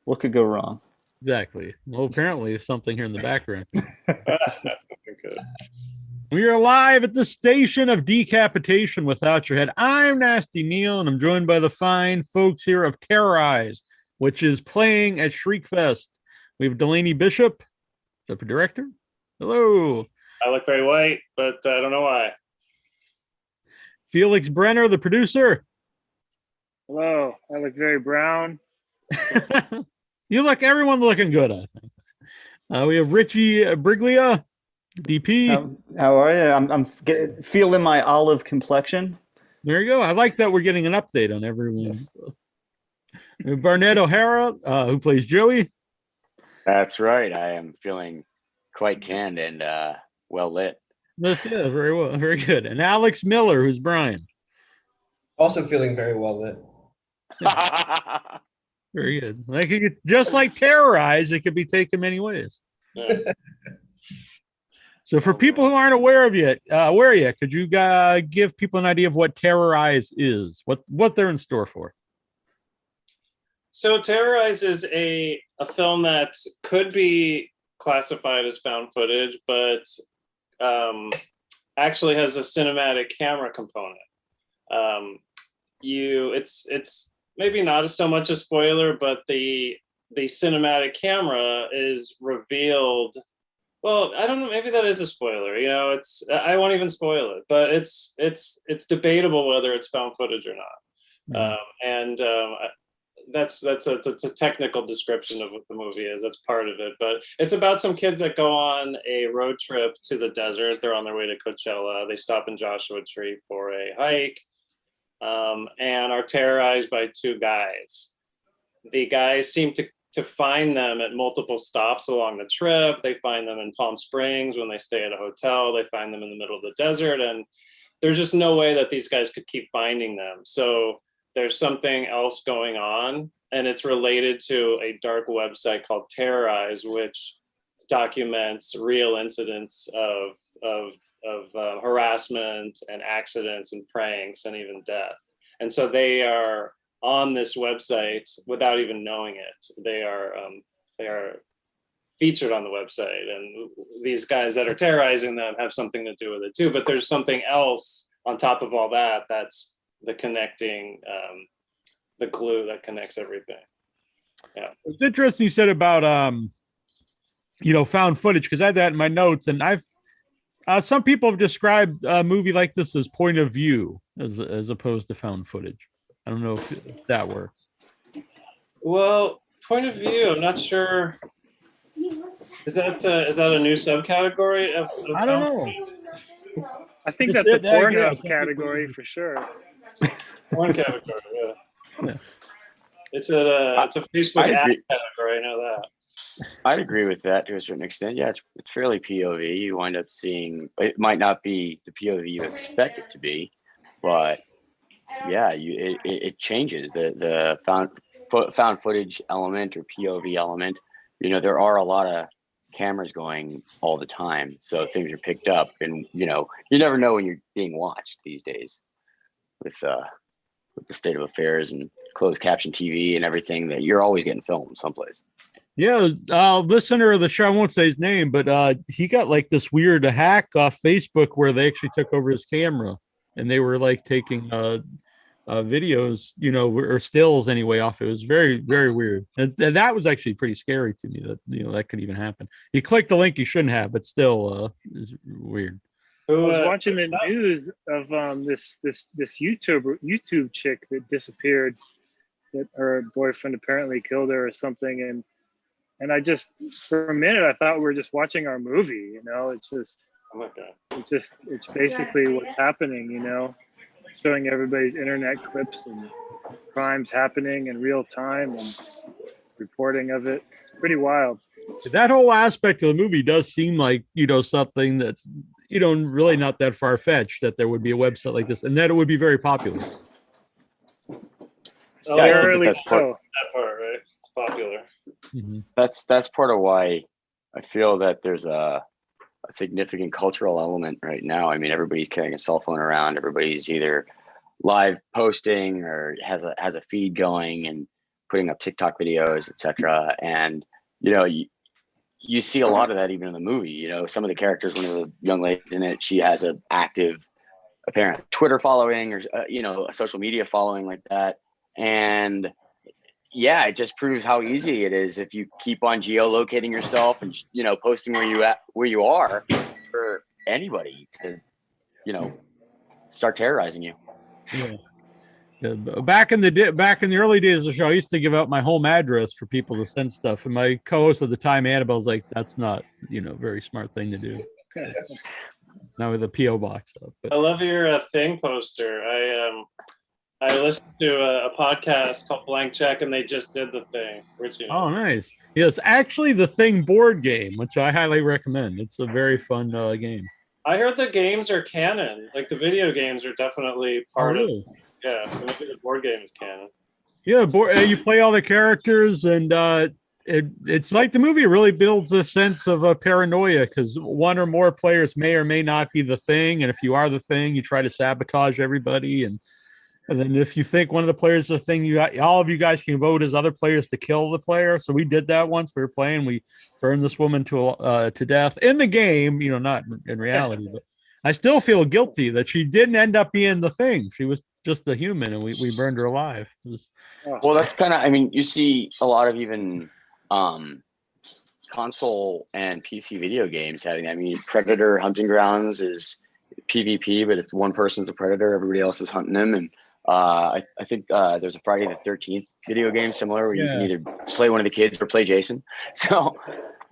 What could go wrong? Exactly. Well, apparently there's something here in the background. That's good. We are live at the station of decapitation without your head. I'm Nasty Neal, and I'm joined by the fine folks here of Terrorize, which is playing at Shriekfest. We have Delaney Bishop, the director. Hello. I look very white, but I don't know why. Felix Brenner, the producer. Hello. I look very brown. Everyone looking good, I think. We have Richie Briglia, DP. How are you? I'm feeling my olive complexion. There you go. I like that we're getting an update on everyone. Yes. We have Barnett O'Hara, who plays Joey. That's right. I am feeling quite tanned and well lit. Yes, yeah, very well, very good. And Alex Miller, who's Brian. Also feeling very well lit. Very good. Just like Terrorize, it could be taken many ways. Yeah. So for people who aren't aware yet, could you give people an idea of what Terrorize is, what they're in store for? So Terrorize is a film that could be classified as found footage, but actually has a cinematic camera component. It's maybe not so much a spoiler, but the cinematic camera is revealed. Well, I don't know. Maybe that is a spoiler. I won't even spoil it, but it's debatable whether it's found footage or not. That's a technical description of what the movie is. That's part of it, but it's about some kids that go on a road trip to the desert. They're on their way to Coachella. They stop in Joshua Tree for a hike, and are terrorized by two guys. The guys seem to find them at multiple stops along the trip. They find them in Palm Springs when they stay at a hotel. They find them in the middle of the desert, and there's just no way that these guys could keep finding them. So there's something else going on, and it's related to a dark website called Terrorize, which documents real incidents of harassment and accidents and pranks and even death. And so they are on this website without even knowing it. They are featured on the website, and these guys that are terrorizing them have something to do with it too. But there's something else on top of all that that's the connecting, the glue that connects everything. Yeah, it's interesting you said about found footage, because I had that in my notes, and I've some people have described a movie like this as point of view as opposed to found footage. I don't know if that works. Well, point of view, I'm not sure. Is that a new subcategory of I don't know. I think that's the Pornhub category for sure. One category, yeah. It's a Facebook ad category. I know that. I'd agree with that to a certain extent. Yeah, it's fairly POV. You wind up seeing, it might not be the POV you expect it to be, but yeah, it changes the found footage element or POV element. There are a lot of cameras going all the time, so things are picked up, and you never know when you're being watched these days with the state of affairs and closed caption TV and everything, that you're always getting filmed someplace. Yeah, listener of the show, I won't say his name, but he got like this weird hack off Facebook where they actually took over his camera, and they were like taking videos, or stills anyway off. It was very, very weird. And that was actually pretty scary to me that, that could even happen. He clicked the link he shouldn't have, but still is weird. I was watching the news of this YouTube chick that disappeared, that her boyfriend apparently killed her or something, and I just, for a minute, I thought we were just watching our movie. It's just, oh my God. It's basically what's happening. Showing everybody's internet clips and crimes happening in real time and reporting of it. It's pretty wild. That whole aspect of the movie does seem like, something that's, really not that far-fetched, that there would be a website like this and that it would be very popular. That part, right? It's popular. Mm-hmm. That's part of why I feel that there's a significant cultural element right now. I mean, everybody's carrying a cell phone around. Everybody's either live posting or has a feed going, and putting up TikTok videos, etc. And you see a lot of that even in the movie. Some of the characters, one of the young ladies in it, she has an active, apparent Twitter following or a social media following like that. And yeah, it just proves how easy it is if you keep on geolocating yourself and posting where you are for anybody to start terrorizing you. Yeah. Back in the early days of the show, I used to give out my home address for people to send stuff, and my co-host at the time, Annabelle, was like, "That's not very smart thing to do." Now with a PO box up. But. I love your thing poster. I listened to a podcast called Blank Check, and they just did the thing. Richie. Oh, nice. Yes, actually, the Thing board game, which I highly recommend. It's a very fun game. I heard the games are canon. Like the video games are definitely part of. Yeah, maybe the board game is canon. Yeah, you play all the characters, and it's like the movie really builds a sense of paranoia because one or more players may or may not be the Thing, and if you are the Thing, you try to sabotage everybody, and then if you think one of the players is the Thing, all of you guys can vote as other players to kill the player. So we did that once. We were playing. We burned this woman to death in the game, not in reality, but. I still feel guilty that she didn't end up being the Thing. She was just a human, and we burned her alive. Well, that's kind of, you see a lot of even console and PC video games having that. Predator Hunting Grounds is PvP, but if one person's the predator, everybody else is hunting him. And I think there's a Friday the 13th video game similar where you can either play one of the kids or play Jason. So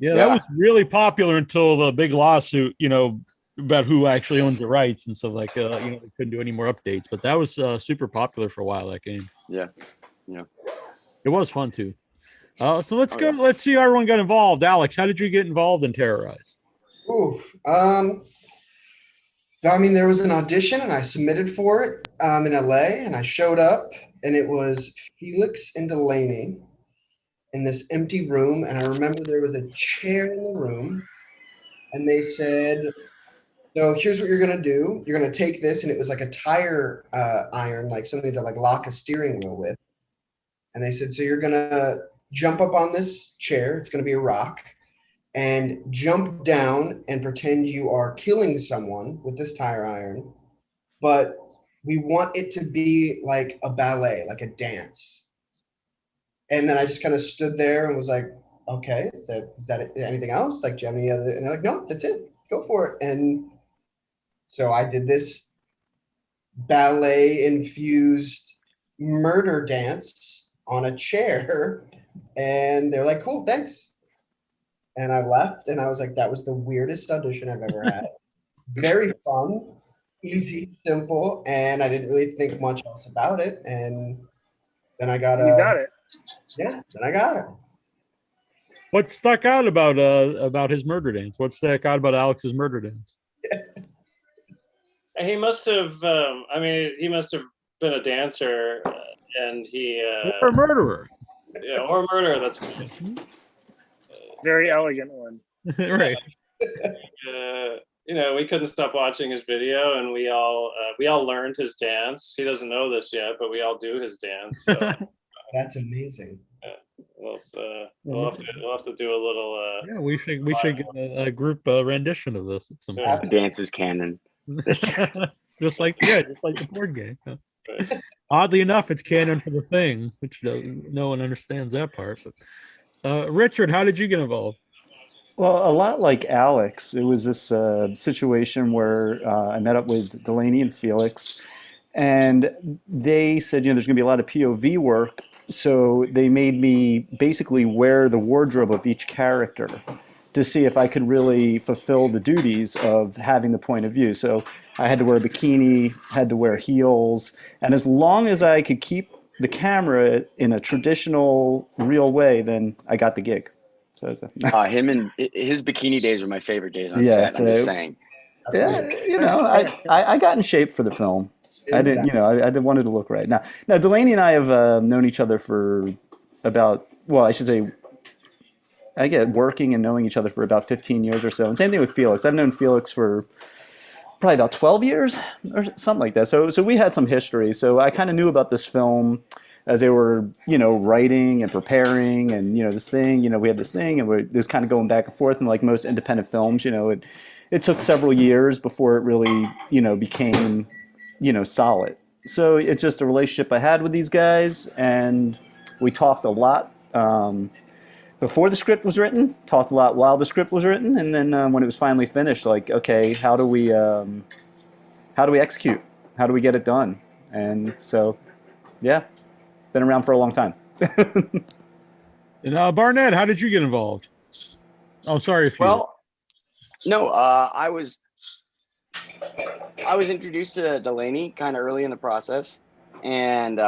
that was really popular until the big lawsuit, about who actually owns the rights and stuff like they couldn't do any more updates, but that was super popular for a while, that game. Yeah It was fun too. So let's go. Let's see how everyone got involved. Alex, how did you get involved in Terrorize? There was an audition and I submitted for it in LA, and I showed up, and it was Felix and Delaney in this empty room, and I remember there was a chair in the room, and they said, "So here's what you're gonna do. You're gonna take this," and it was like a tire iron, like something to lock a steering wheel with. And they said, "So you're gonna jump up on this chair. It's gonna be a rock, and jump down and pretend you are killing someone with this tire iron. But we want it to be like a ballet, like a dance." And then I just kind of stood there and was like, "Okay, is that anything else? Like, do you have any other?" And they're like, "No, that's it. Go for it." And so I did this ballet-infused murder dance on a chair, and they're like, "Cool, thanks." And I left, and I was like, that was the weirdest audition I've ever had. Very fun, easy, simple, and I didn't really think much else about it. And then I got You got it. Yeah, then I got it. What stuck out about his murder dance? What stuck out about Alex's murder dance? He must have. He must have been a dancer, and he. Or a murderer. Yeah, or a murderer. That's. Very elegant one. Right. We couldn't stop watching his video, and we all learned his dance. He doesn't know this yet, but we all do his dance. So. That's amazing. We'll have to do a little. We should get a group rendition of this at some point. Dance is canon. just like the board game. Right. Oddly enough, it's canon for the Thing, which no one understands that part. But Richard, how did you get involved? Well, a lot like Alex, it was this situation where I met up with Delaney and Felix, and they said, there's going to be a lot of POV work, so they made me basically wear the wardrobe of each character to see if I could really fulfill the duties of having the point of view. So I had to wear a bikini, had to wear heels, and as long as I could keep the camera in a traditional, real way, then I got the gig. So him and his bikini days were my favorite days on set. I'm just saying. Yeah, I got in shape for the film. I didn't, I wanted to look right. Now Delaney and I have known each other for about, I should say, I get working and knowing each other for about 15 years or so. And same thing with Felix. I've known Felix for probably about 12 years or something like that. So we had some history. So I kind of knew about this film as they were, writing and preparing, and this thing, we had this thing, and it was kind of going back and forth. And like most independent films, it took several years before it really, became, solid. So it's just a relationship I had with these guys, and we talked a lot. Before the script was written, talked a lot while the script was written, and then when it was finally finished, like, okay, how do we execute? How do we get it done? And so, yeah, been around for a long time. And Barnett, how did you get involved? Oh, sorry if you. Well, no, I was introduced to Delaney kind of early in the process, and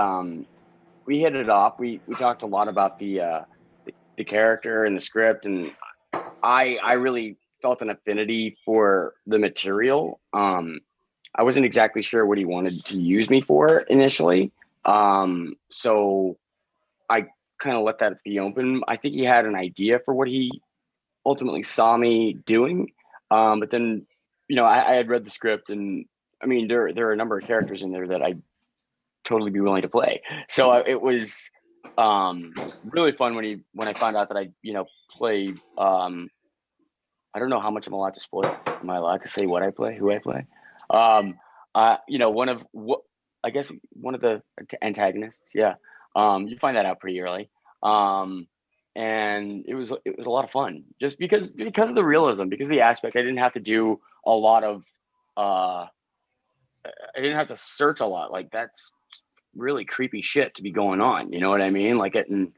we hit it off. We talked a lot about the character and the script, and I really felt an affinity for the material. I wasn't exactly sure what he wanted to use me for initially, so I kind of let that be open. I think he had an idea for what he ultimately saw me doing, but then I had read the script, and I mean there are a number of characters in there that I'd totally be willing to play. So it was really fun when I found out that I play. I don't know how much I'm allowed to spoil. Am I allowed to say what I play, who I play? One of the antagonists. Yeah. You find that out pretty early. And it was a lot of fun just because of the realism, because of the aspect. I didn't have to do a lot of I didn't have to search a lot. Like, that's really creepy shit to be going on. You know what I mean? Like, getting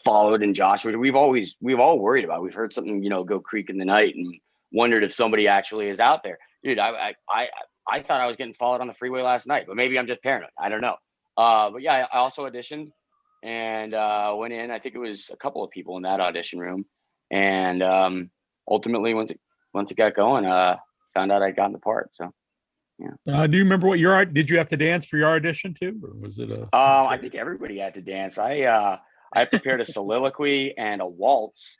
followed in Joshua. We've all worried about. We've heard something, go creak in the night and wondered if somebody actually is out there. Dude, I thought I was getting followed on the freeway last night, but maybe I'm just paranoid. I don't know. But yeah, I also auditioned and went in. I think it was a couple of people in that audition room, and ultimately once it got going, found out I'd gotten the part. So yeah. Do you remember did you have to dance for your audition too, or was it a? I think everybody had to dance. I prepared a soliloquy and a waltz.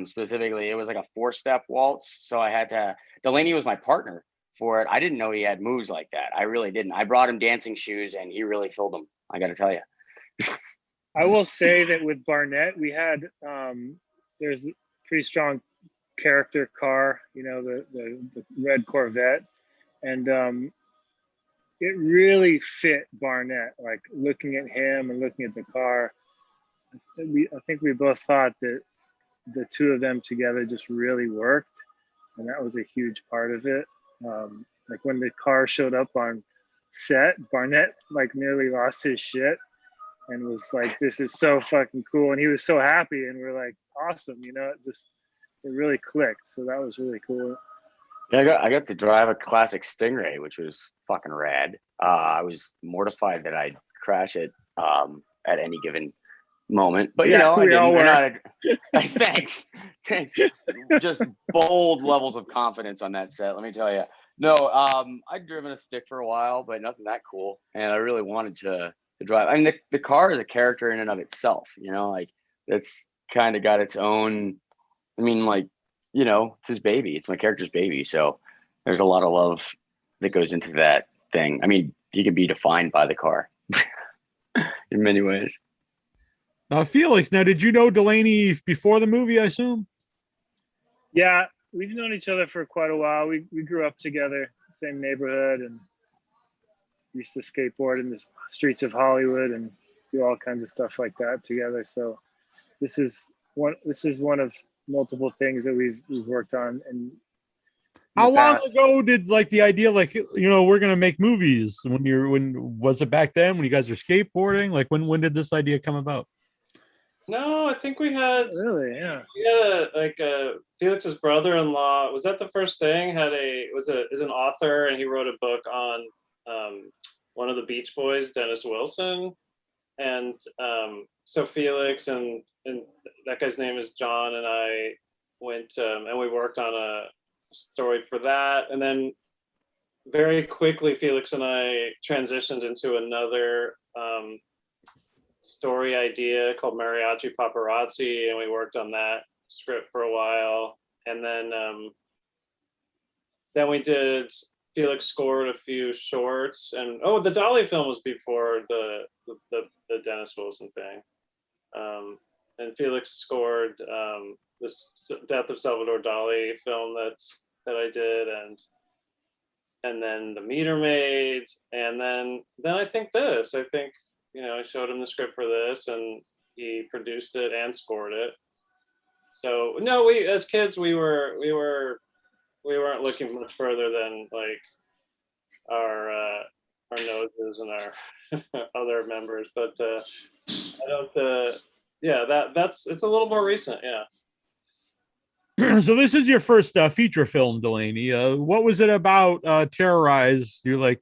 Specifically, it was like a 4-step waltz. So I had to. Delaney was my partner for it. I didn't know he had moves like that. I really didn't. I brought him dancing shoes, and he really filled them. I got to tell you. I will say that with Barnett, we had there's a pretty strong character car, the red Corvette, and it really fit Barnett. Like, looking at him and looking at the car, I think we both thought that the two of them together just really worked, and that was a huge part of it. Like, when the car showed up on set, Barnett like nearly lost his shit and was like, "This is so fucking cool," and he was so happy, and we're like, "Awesome!" It really clicked. So that was really cool. Yeah, I got to drive a classic Stingray, which was fucking rad. I was mortified that I'd crash it at any given moment, but Yeah, I we didn't. all And were. thanks. Just bold levels of confidence on that set. Let me tell you. No, I'd driven a stick for a while, but nothing that cool, and I really wanted to drive. I mean, the car is a character in and of itself. Like, it's kind of got its own. I mean, like, it's his baby. It's my character's baby. So there's a lot of love that goes into that thing. I mean, he can be defined by the car in many ways. Felix, now, did you know Delaney before the movie, I assume? Yeah, we've known each other for quite a while. We grew up together, same neighborhood, and used to skateboard in the streets of Hollywood and do all kinds of stuff like that together. So this is one of multiple things that we've worked on. And how long ago did the idea, we're gonna make movies? When was it back then, when you guys were skateboarding? Like, when did this idea come about? No, I think we had really, yeah. We had Felix's brother-in-law. Was that the first thing? Is an author, and he wrote a book on one of the Beach Boys, Dennis Wilson, and so Felix and that guy's name is John, and I went and we worked on a story for that, and then very quickly Felix and I transitioned into another story idea called Mariachi Paparazzi, and we worked on that script for a while, and then we did Felix scored a few shorts, and the Dolly film was before the Dennis Wilson thing. And Felix scored this Death of Salvador Dali film that I did, and then The Meter Maid, and then I think this. I think, I showed him the script for this, and he produced it and scored it. So no, we as kids we weren't looking much further than like our noses and our other members, but I don't. It's a little more recent. Yeah. So this is your first feature film, Delaney. What was it about Terrorize? You're like,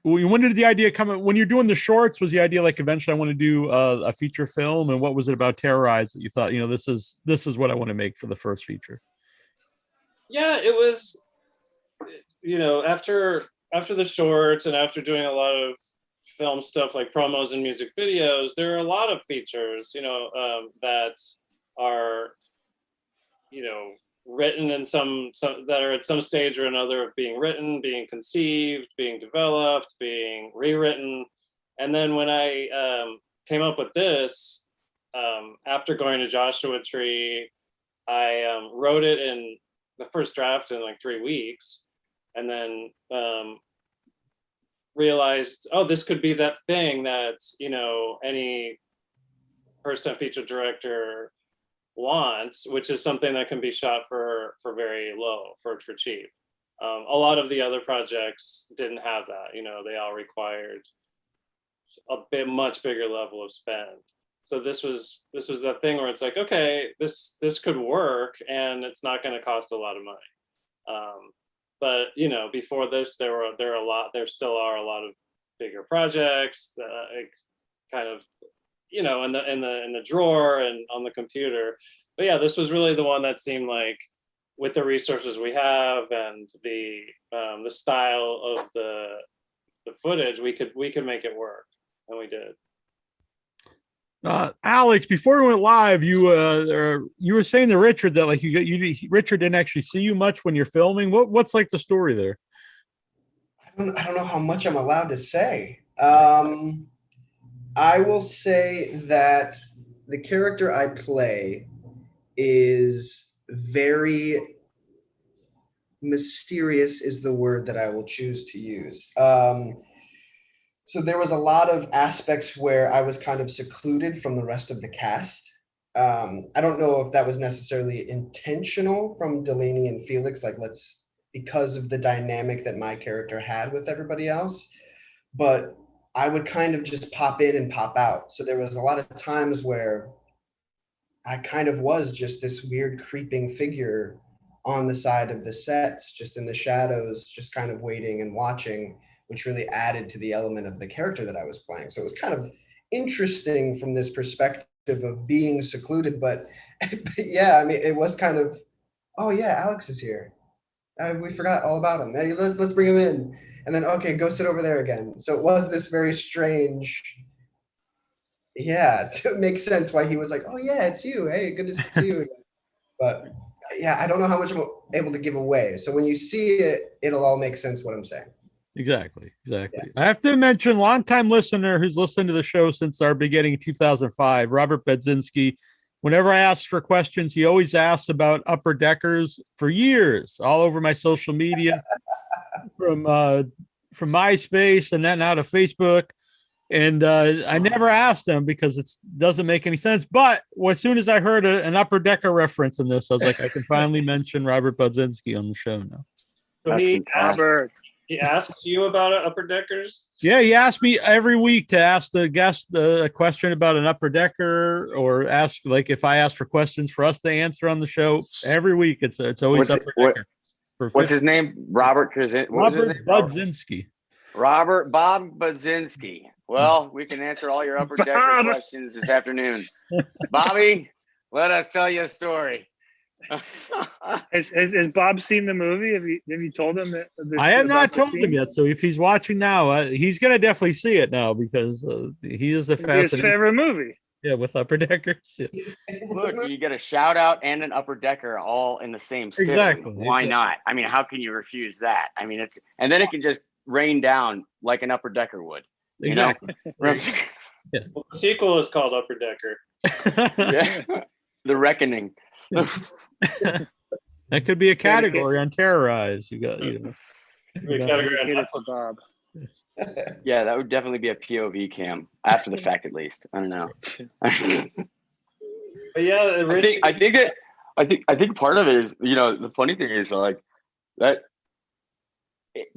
when did the idea come? When you're doing the shorts, was the idea like eventually I want to do a feature film? And what was it about Terrorize that you thought, this is what I want to make for the first feature? Yeah, it was, after the shorts and after doing a lot of film stuff like promos and music videos, there are a lot of features, that are, written in some that are at some stage or another of being written, being conceived, being developed, being rewritten. And then when I came up with this, after going to Joshua Tree, I wrote it in the first draft in like 3 weeks, and then realized, this could be that thing that, any first-time feature director wants, which is something that can be shot for very low, for cheap. A lot of the other projects didn't have that. They all required a much bigger level of spend. So this was that thing where it's like, okay, this could work, and it's not going to cost a lot of money. But before this, there still are a lot of bigger projects that kind of, in the drawer and on the computer. But yeah, this was really the one that seemed like, with the resources we have and the style of the footage, we could make it work, and we did. Alex, before we went live, you were saying to Richard that like Richard didn't actually see you much when you're filming. What's like the story there? I don't know how much I'm allowed to say. I will say that the character I play is very mysterious, is the word that I will choose to use. So there was a lot of aspects where I was kind of secluded from the rest of the cast. I don't know if that was necessarily intentional from Delaney and Felix, because of the dynamic that my character had with everybody else, but I would kind of just pop in and pop out. So there was a lot of times where I kind of was just this weird creeping figure on the side of the sets, just in the shadows, just kind of waiting and watching, which really added to the element of the character that I was playing. So it was kind of interesting from this perspective of being secluded, but yeah, I mean, it was kind of, oh yeah, Alex is here. We forgot all about him. Hey, let's bring him in. And then, okay, go sit over there again. So it was this very strange, it makes sense why he was like, oh yeah, it's you. Hey, good to see you again. But yeah, I don't know how much I'm able to give away. So when you see it, it'll all make sense what I'm saying. Exactly. Yeah. Yeah. I have to mention, longtime listener who's listened to the show since our beginning in 2005, Robert Bedzinski. Whenever I ask for questions, he always asks about upper deckers for years, all over my social media, from MySpace and then now to Facebook. And I never asked them because it doesn't make any sense. But as soon as I heard an upper decker reference in this, I was like, I can finally mention Robert Bedzinski on the show now. So he asked you about upper deckers? Yeah, he asked me every week to ask the guest a question about an upper decker, or ask like if I ask for questions for us to answer on the show. Every week, it's always upper decker. What's his name? Robert Bedzinski. Robert Bob Bedzinski. Well, we can answer all your upper decker questions this afternoon. Bobby, let us tell you a story. Has Bob seen the movie? Have you told him that? I have not told him yet. So if he's watching now, he's gonna definitely see it now because he is the fascinating. His favorite movie. Yeah, with upper deckers. Yeah. Look, you get a shout out and an upper decker all in the same sitting. Exactly. Why not? I mean, how can you refuse that? I mean, and then it can just rain down like an upper decker would. You Exactly. Well, the sequel is called Upper Decker. Yeah. The Reckoning. That could be a category on Terrorize. You got, We category on Dedicated to Netflix. Bob. Yeah, that would definitely be a POV cam after the fact, at least. I don't know. But yeah, Richie, I think part of it is, the funny thing is like that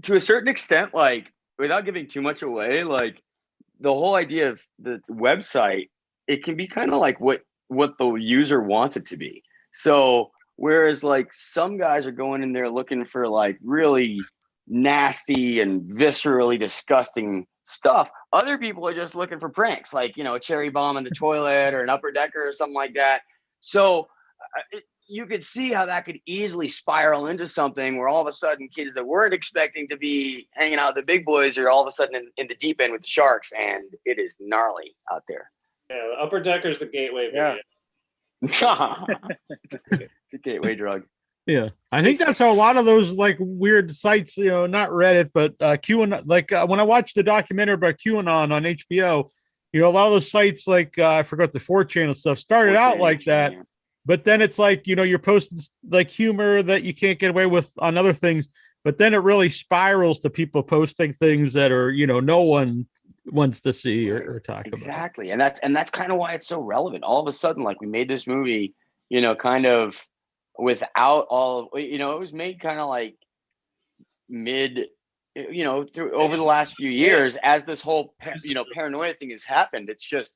to a certain extent, like without giving too much away, like the whole idea of the website, it can be kind of like what the user wants it to be. So whereas like some guys are going in there looking for like really nasty and viscerally disgusting stuff, other people are just looking for pranks, like a cherry bomb in the toilet or an upper decker or something like that. So you could see how that could easily spiral into something where all of a sudden kids that weren't expecting to be hanging out with the big boys are all of a sudden in the deep end with the sharks, and it is gnarly out there. yeah, the Upper Decker's the gateway Yeah. video. It's a gateway drug. Yeah, I think that's how a lot of those like weird sites, not Reddit, but QAnon. Like when I watched the documentary about QAnon on HBO, a lot of those sites, like I forgot the 4chan stuff, started out like that, but then it's like you're posting like humor that you can't get away with on other things, but then it really spirals to people posting things that are no one wants to see or talk about. Exactly, and that's kind of why it's so relevant. All of a sudden, like we made this movie, kind of without all it was made kind of like mid through over the last few years as this whole paranoia thing has happened. It's just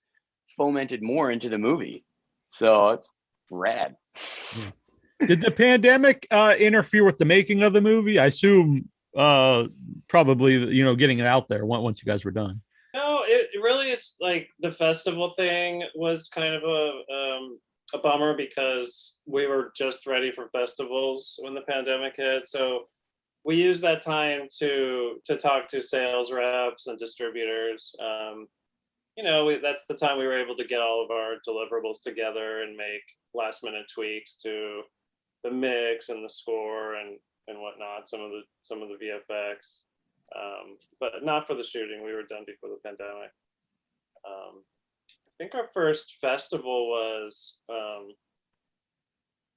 fomented more into the movie, so it's rad. Did the pandemic interfere with the making of the movie? I assume probably getting it out there once you guys were done. No, it's like the festival thing was kind of a bummer because we were just ready for festivals when the pandemic hit. So we used that time to talk to sales reps and distributors. That's the time we were able to get all of our deliverables together and make last minute tweaks to the mix and the score and whatnot. Some of the VFX, but not for the shooting. We were done before the pandemic. I think our first festival was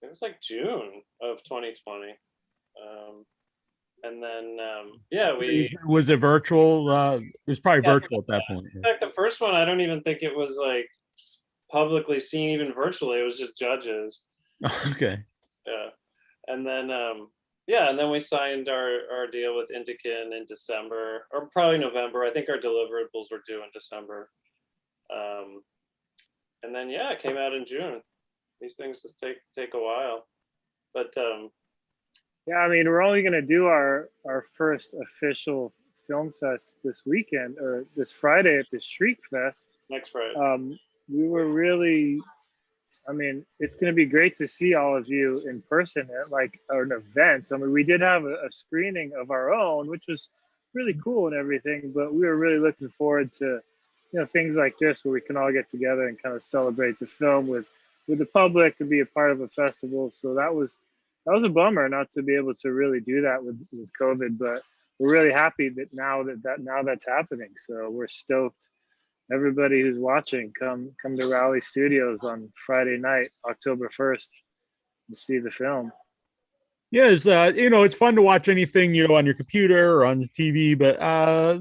it was like June of 2020, and then was it virtual? It was probably virtual at that point. In fact, the first one I don't even think it was like publicly seen even virtually. It was just judges. Okay. Yeah, and then we signed our deal with Indican in December or probably November. I think our deliverables were due in December. And then it came out in June. These things just take a while, but yeah, I mean, we're only going to do our first official film fest this weekend or this Friday at the Shriekfest. Next Friday. We were really, I mean, it's going to be great to see all of you in person at like an event. I mean, we did have a screening of our own, which was really cool and everything, but we were really looking forward to things like this where we can all get together and kind of celebrate the film with the public and be a part of a festival. So that was a bummer not to be able to really do that with COVID, but we're really happy that now that's happening. So we're stoked. Everybody who's watching, come to Raleigh Studios on Friday night, October 1st, to see the film. Yeah, it's fun to watch anything, on your computer or on the TV, but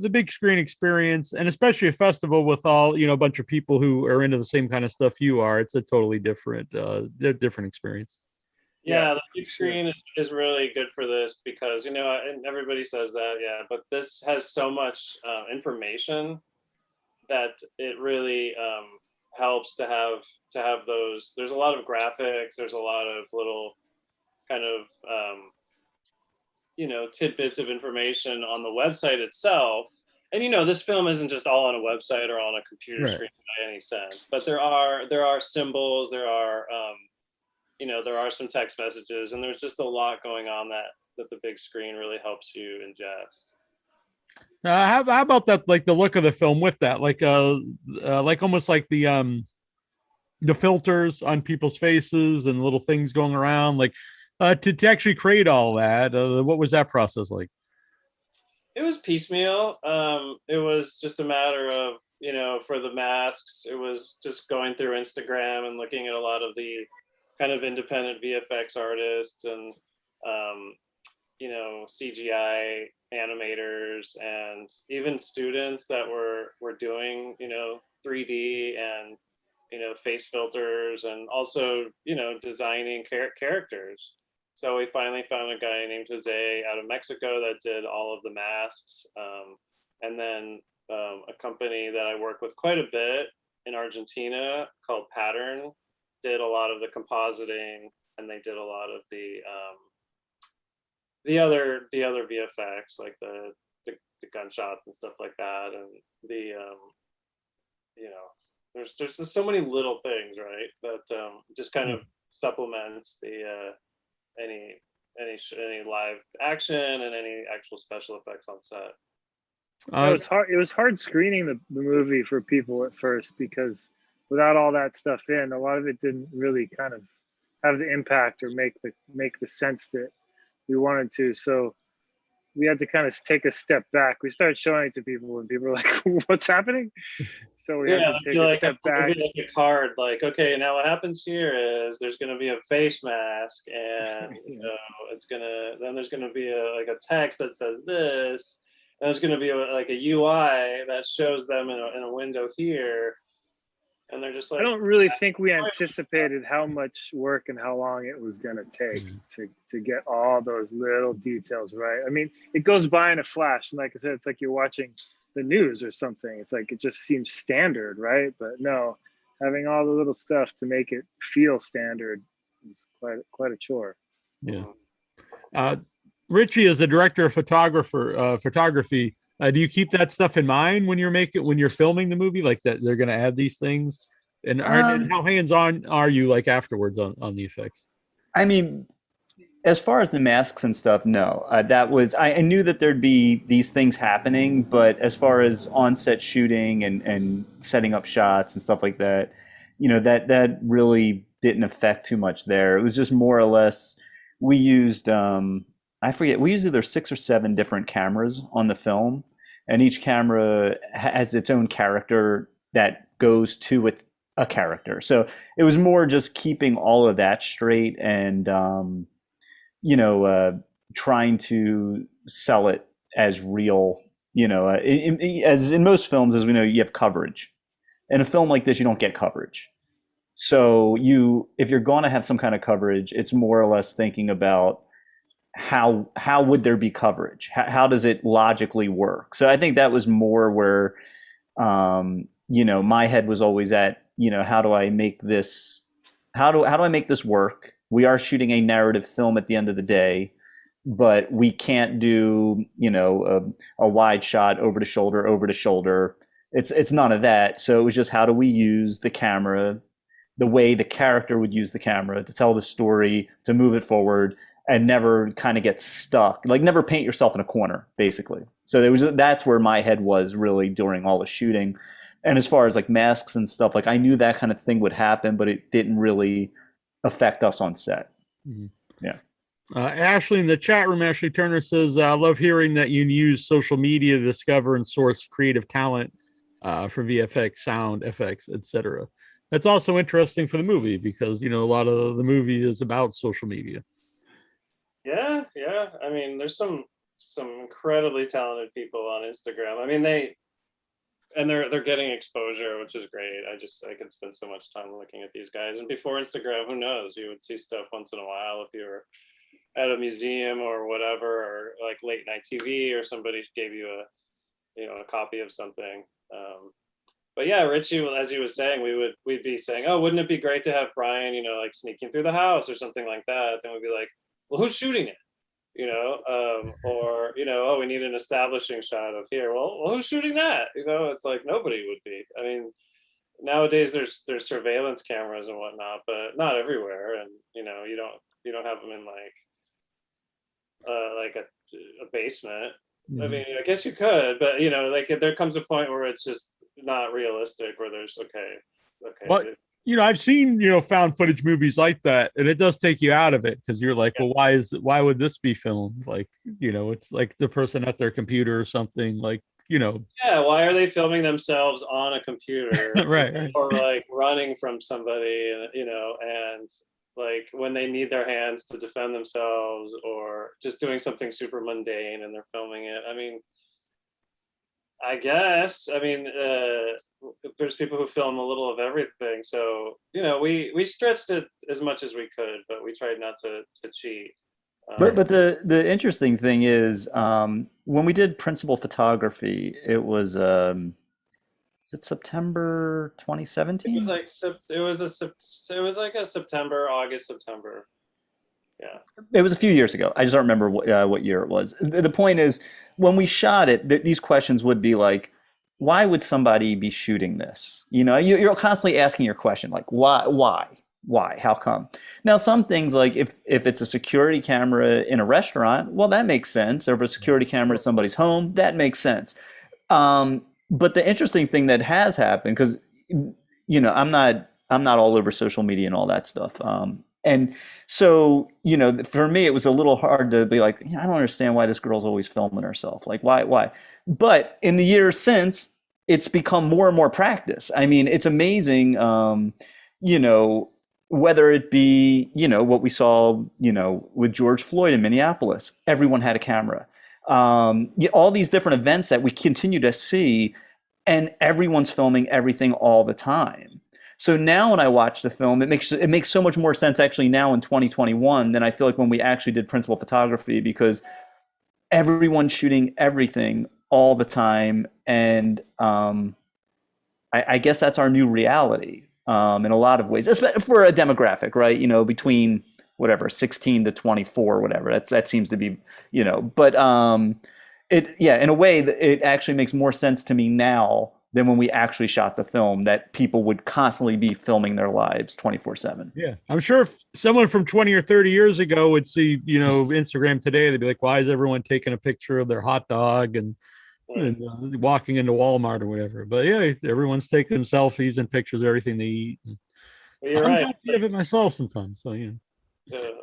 the big screen experience, and especially a festival with all, a bunch of people who are into the same kind of stuff you are, it's a totally different experience. Yeah, the big screen is really good for this because, and everybody says that, but this has so much information that it really helps to have those. There's a lot of graphics. There's a lot of little kind of tidbits of information on the website itself. And this film isn't just all on a website or on a computer screen by any sense, but there are symbols, there are there are some text messages, and there's just a lot going on that the big screen really helps you ingest. How about that? Like the look of the film with that, like almost like the the filters on people's faces and little things going around, like to actually create all that. What was that process like? It was piecemeal. It was just a matter of, for the masks, it was just going through Instagram and looking at a lot of the kind of independent VFX artists and, CGI animators and even students that were doing, 3D and, face filters and also, designing characters. So we finally found a guy named Jose out of Mexico that did all of the masks. And then a company that I work with quite a bit in Argentina called Pattern did a lot of the compositing, and they did a lot of the other VFX, like the gunshots and stuff like that. And the there's just so many little things, right, that just kind of supplements the any live action and any actual special effects on set. It was hard screening the movie for people at first, because without all that stuff in, a lot of it didn't really kind of have the impact or make the sense that we wanted to. So we had to kind of take a step back. We started showing it to people, and people were like, "What's happening?" So we had to take a step back. Like a card, like, okay, now what happens here is there's going to be a face mask, and then there's going to be a text that says this, and there's going to be a UI that shows them in a window here. And they're just like, I don't really think we anticipated how much work and how long it was going to take to get all those little details right. I mean, it goes by in a flash. And like I said, it's like you're watching the news or something. It's like, it just seems standard, right? But no, having all the little stuff to make it feel standard is quite a chore. Yeah. Richie, as the director of photography, do you keep that stuff in mind when you're filming the movie, like that they're going to add these things? And how hands-on are you, like, afterwards on the effects? I mean, as far as the masks and stuff, no. That was I knew that there'd be these things happening, but as far as on-set shooting and setting up shots and stuff like that, that really didn't affect too much there. It was just more or less we used I forget, we used either 6 or 7 different cameras on the film, and each camera has its own character that goes to a character. So it was more just keeping all of that straight and, trying to sell it as real, as in most films, as we know, you have coverage. In a film like this, you don't get coverage. So if you're going to have some kind of coverage, it's more or less thinking about how would there be coverage? How does it logically work? So I think that was more where, my head was always at, how do I make this work? We are shooting a narrative film at the end of the day, but we can't do, a wide shot over the shoulder. It's none of that. So it was just, how do we use the camera the way the character would use the camera to tell the story, to move it forward, and never kind of get stuck, like never paint yourself in a corner, basically. So that's where my head was really during all the shooting. And as far as like masks and stuff, like I knew that kind of thing would happen, but it didn't really affect us on set. Mm-hmm. Yeah. Ashley in the chat room, Ashley Turner says, I love hearing that you use social media to discover and source creative talent for VFX, sound effects, etc. That's also interesting for the movie because, a lot of the movie is about social media. Yeah. I mean, there's some incredibly talented people on Instagram. I mean, they're getting exposure, which is great. I could spend so much time looking at these guys. And before Instagram, who knows? You would see stuff once in a while if you were at a museum or whatever, or like late night TV, or somebody gave you a copy of something. But yeah, Richie, as he was saying, we'd be saying, oh, wouldn't it be great to have Brian, like sneaking through the house or something like that? Then we'd be like, well, who's shooting it? Or, oh, we need an establishing shot of here. Well, who's shooting that? It's like nobody would be. I mean, nowadays there's surveillance cameras and whatnot, but not everywhere. And, you don't have them in like a basement. Mm-hmm. I mean, I guess you could, but there comes a point where it's just not realistic, where there's okay. Well, I've seen, found footage movies like that, and it does take you out of it because you're like, well, why would this be filmed? Like, it's like the person at their computer or something, like, Yeah, why are they filming themselves on a computer? right. Or like running from somebody, and like when they need their hands to defend themselves, or just doing something super mundane and they're filming it. I mean, I guess. I mean, there's people who film a little of everything. So, we stretched it as much as we could, but we tried not to cheat. But the interesting thing is, when we did principal photography, it was is it September It 2017? was like it was like a September, August, September. Yeah. It was a few years ago. I just don't remember what year it was. The point is, when we shot it, these questions would be like, why would somebody be shooting this? You're constantly asking your question, like, why, how come? Now, some things, like if it's a security camera in a restaurant, well, that makes sense. Or if a security camera at somebody's home, that makes sense. But the interesting thing that has happened, because I'm not all over social media and all that stuff. And so, for me, it was a little hard to be like, I don't understand why this girl's always filming herself. Like, why? But in the years since, it's become more and more practice. I mean, it's amazing, whether it be, what we saw, with George Floyd in Minneapolis, everyone had a camera. All these different events that we continue to see, and everyone's filming everything all the time. So now when I watch the film, it makes so much more sense actually now in 2021 than I feel like when we actually did principal photography, because everyone's shooting everything all the time. And I guess that's our new reality in a lot of ways, especially for a demographic, right? Between whatever 16 to 24, whatever. That seems to be, but in a way that it actually makes more sense to me now than when we actually shot the film, that people would constantly be filming their lives 24/7. Yeah. I'm sure if someone from 20 or 30 years ago would see, Instagram today, they'd be like, why is everyone taking a picture of their hot dog and walking into Walmart or whatever? But yeah, everyone's taking selfies and pictures of everything they eat. Well, you're I'm right. guilty of it myself sometimes. So,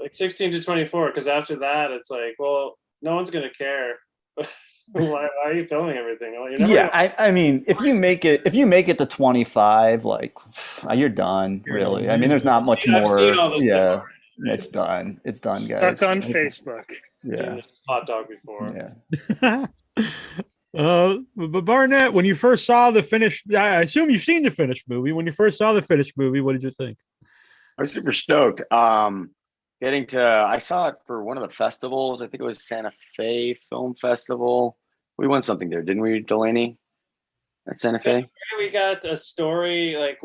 Like 16 to 24, because after that, it's like, well, no one's going to care. Why are you filming everything? Well, you're never Yeah, I mean, if you make it to 25, like, you're done, really. I mean, there's not much I've more. seen all those Yeah, stuff it's done. It's done, Stuck guys. on Facebook. Yeah, hot dog before. yeah. But Barnett, when you first saw the finished, I assume you've seen the finished movie. When you first saw the finished movie, what did you think? I was super stoked. I saw it for one of the festivals. I think it was Santa Fe Film Festival. We won something there, didn't we, Delaney? At Santa Fe? We got a story, like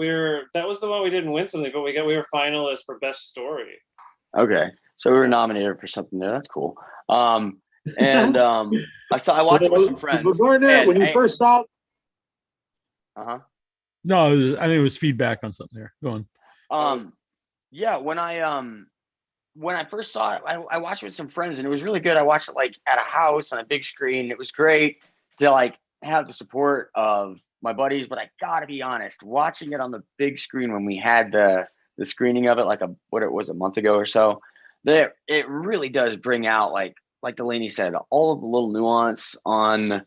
that was the one we didn't win something, but we were finalists for best story. Okay. So we were nominated for something there. That's cool. I watched it with some friends. But Barnett, when you first saw No, I think it was feedback on something there. Go on. Yeah, when I first saw it, I watched it with some friends, and it was really good. I watched it like at a house on a big screen. It was great to like have the support of my buddies, but I gotta be honest, watching it on the big screen when we had the screening of it, like a month ago or so, that it really does bring out like Delaney said, all of the little nuance on.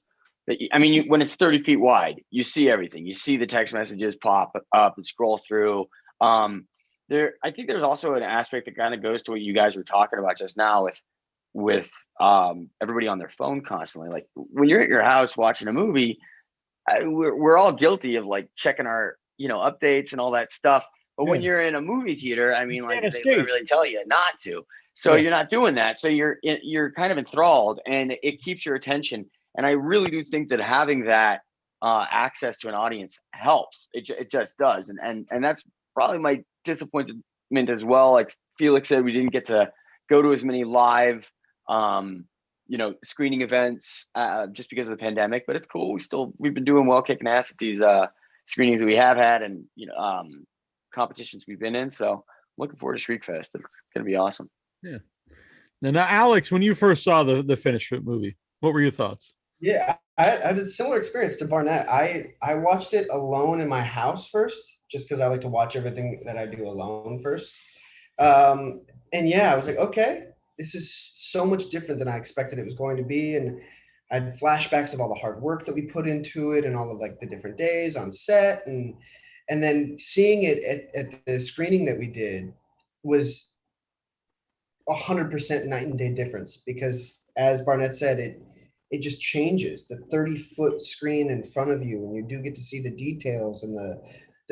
I mean, when it's 30 feet wide, you see everything. You see the text messages pop up and scroll through. I think there's also an aspect that kind of goes to what you guys were talking about just now with everybody on their phone constantly. Like when you're at your house watching a movie, we're all guilty of like checking our updates and all that stuff. But when you're in a movie theater, I mean, like they wouldn't really tell you not to. So you're not doing that. So you're kind of enthralled, and it keeps your attention. And I really do think that having that access to an audience helps. It just does. And that's probably my disappointment as well. Like Felix said, we didn't get to go to as many live, screening events just because of the pandemic. But it's cool. We've been doing well, kicking ass at these screenings that we have had, and competitions we've been in. So I'm looking forward to Shriekfest. It's gonna be awesome. Yeah. Now, Alex, when you first saw the finished movie, what were your thoughts? Yeah, I had a similar experience to Barnett. I watched it alone in my house first, just because I like to watch everything that I do alone first. And yeah, I was like, okay, this is so much different than I expected it was going to be. And I had flashbacks of all the hard work that we put into it and all of like the different days on set. And then seeing it at the screening that we did was 100% night and day difference, because as Barnett said, it just changes. The 30-foot screen in front of you, and you do get to see the details and the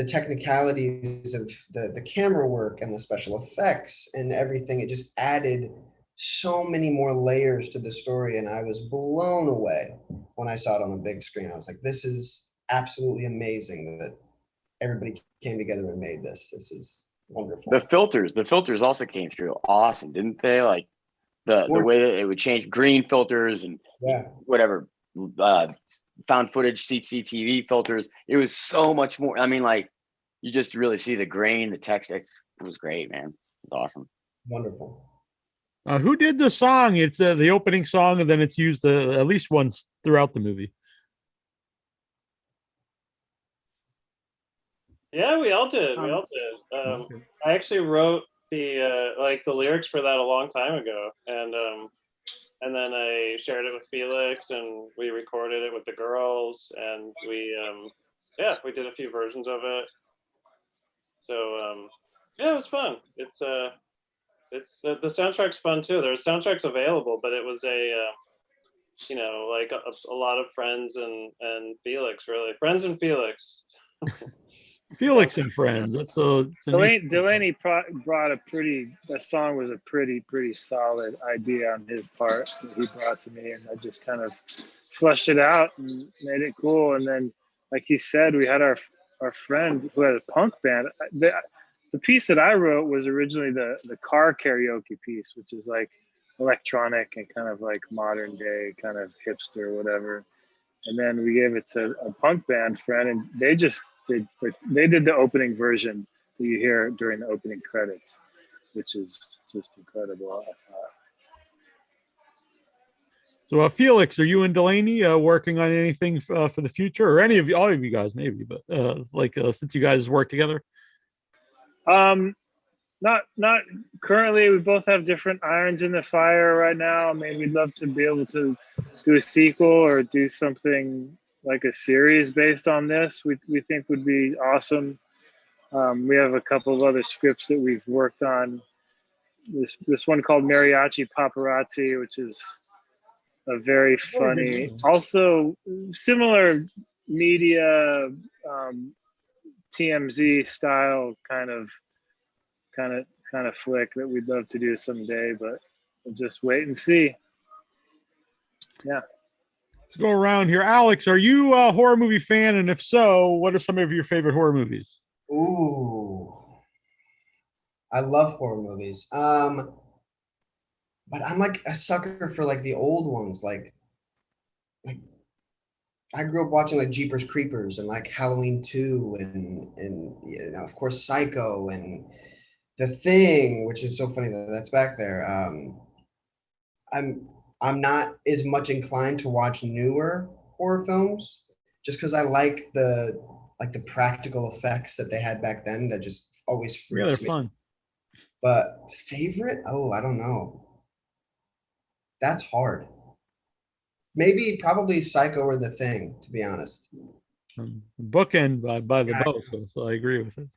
technicalities of the camera work and the special effects and everything. It just added so many more layers to the story, and I was blown away when I saw it on the big screen. I was like, this is absolutely amazing that everybody came together and made this. This is wonderful. The filters also came through awesome, didn't they? Like the way that it would change green filters and Yeah. whatever found footage CCTV filters. It was so much more. I mean, like you just really see the grain, the text. It was great, man. It was awesome. Wonderful. Who did the song? It's the opening song, and then it's used at least once throughout the movie. Yeah, we all did. We all did. Okay. I actually wrote the the lyrics for that a long time ago, and then I shared it with Felix, and we recorded it with the girls, and we did a few versions of it. So yeah, it was fun. It's the soundtrack's fun too. There's soundtracks available, but it was a lot of friends and Felix, really friends and Felix. Felix and Friends. That's Delaney brought that song was a pretty solid idea on his part that he brought to me, and I just kind of fleshed it out and made it cool. And then, like he said, we had our friend who had a punk band. The piece that I wrote was originally the car karaoke piece, which is like electronic and kind of like modern day, kind of hipster, whatever. And then we gave it to a punk band friend, and they just did the opening version that you hear during the opening credits, which is just incredible, I thought. So, Felix, are you and Delaney working on anything for the future, or all of you guys, maybe? But since you guys work together, not currently. We both have different irons in the fire right now. I mean, we'd love to be able to do a sequel or do something like a series based on this. We think would be awesome. We have a couple of other scripts that we've worked on. This one called Mariachi Paparazzi, which is a very funny, also similar media, TMZ style kind of flick that we'd love to do someday, but we'll just wait and see. Yeah. Let's go around here. Alex, are you a horror movie fan? And if so, what are some of your favorite horror movies? Ooh, I love horror movies. But I'm like a sucker for like the old ones. Like I grew up watching like Jeepers Creepers and like Halloween 2 and of course Psycho and The Thing, which is so funny that that's back there. I'm not as much inclined to watch newer horror films just because I like the practical effects that they had back then. That just always Yeah, freaks they're me. fun. But favorite? Oh, I don't know. That's hard. Maybe probably Psycho or The Thing, to be honest. Bookend by the both, so I agree with it.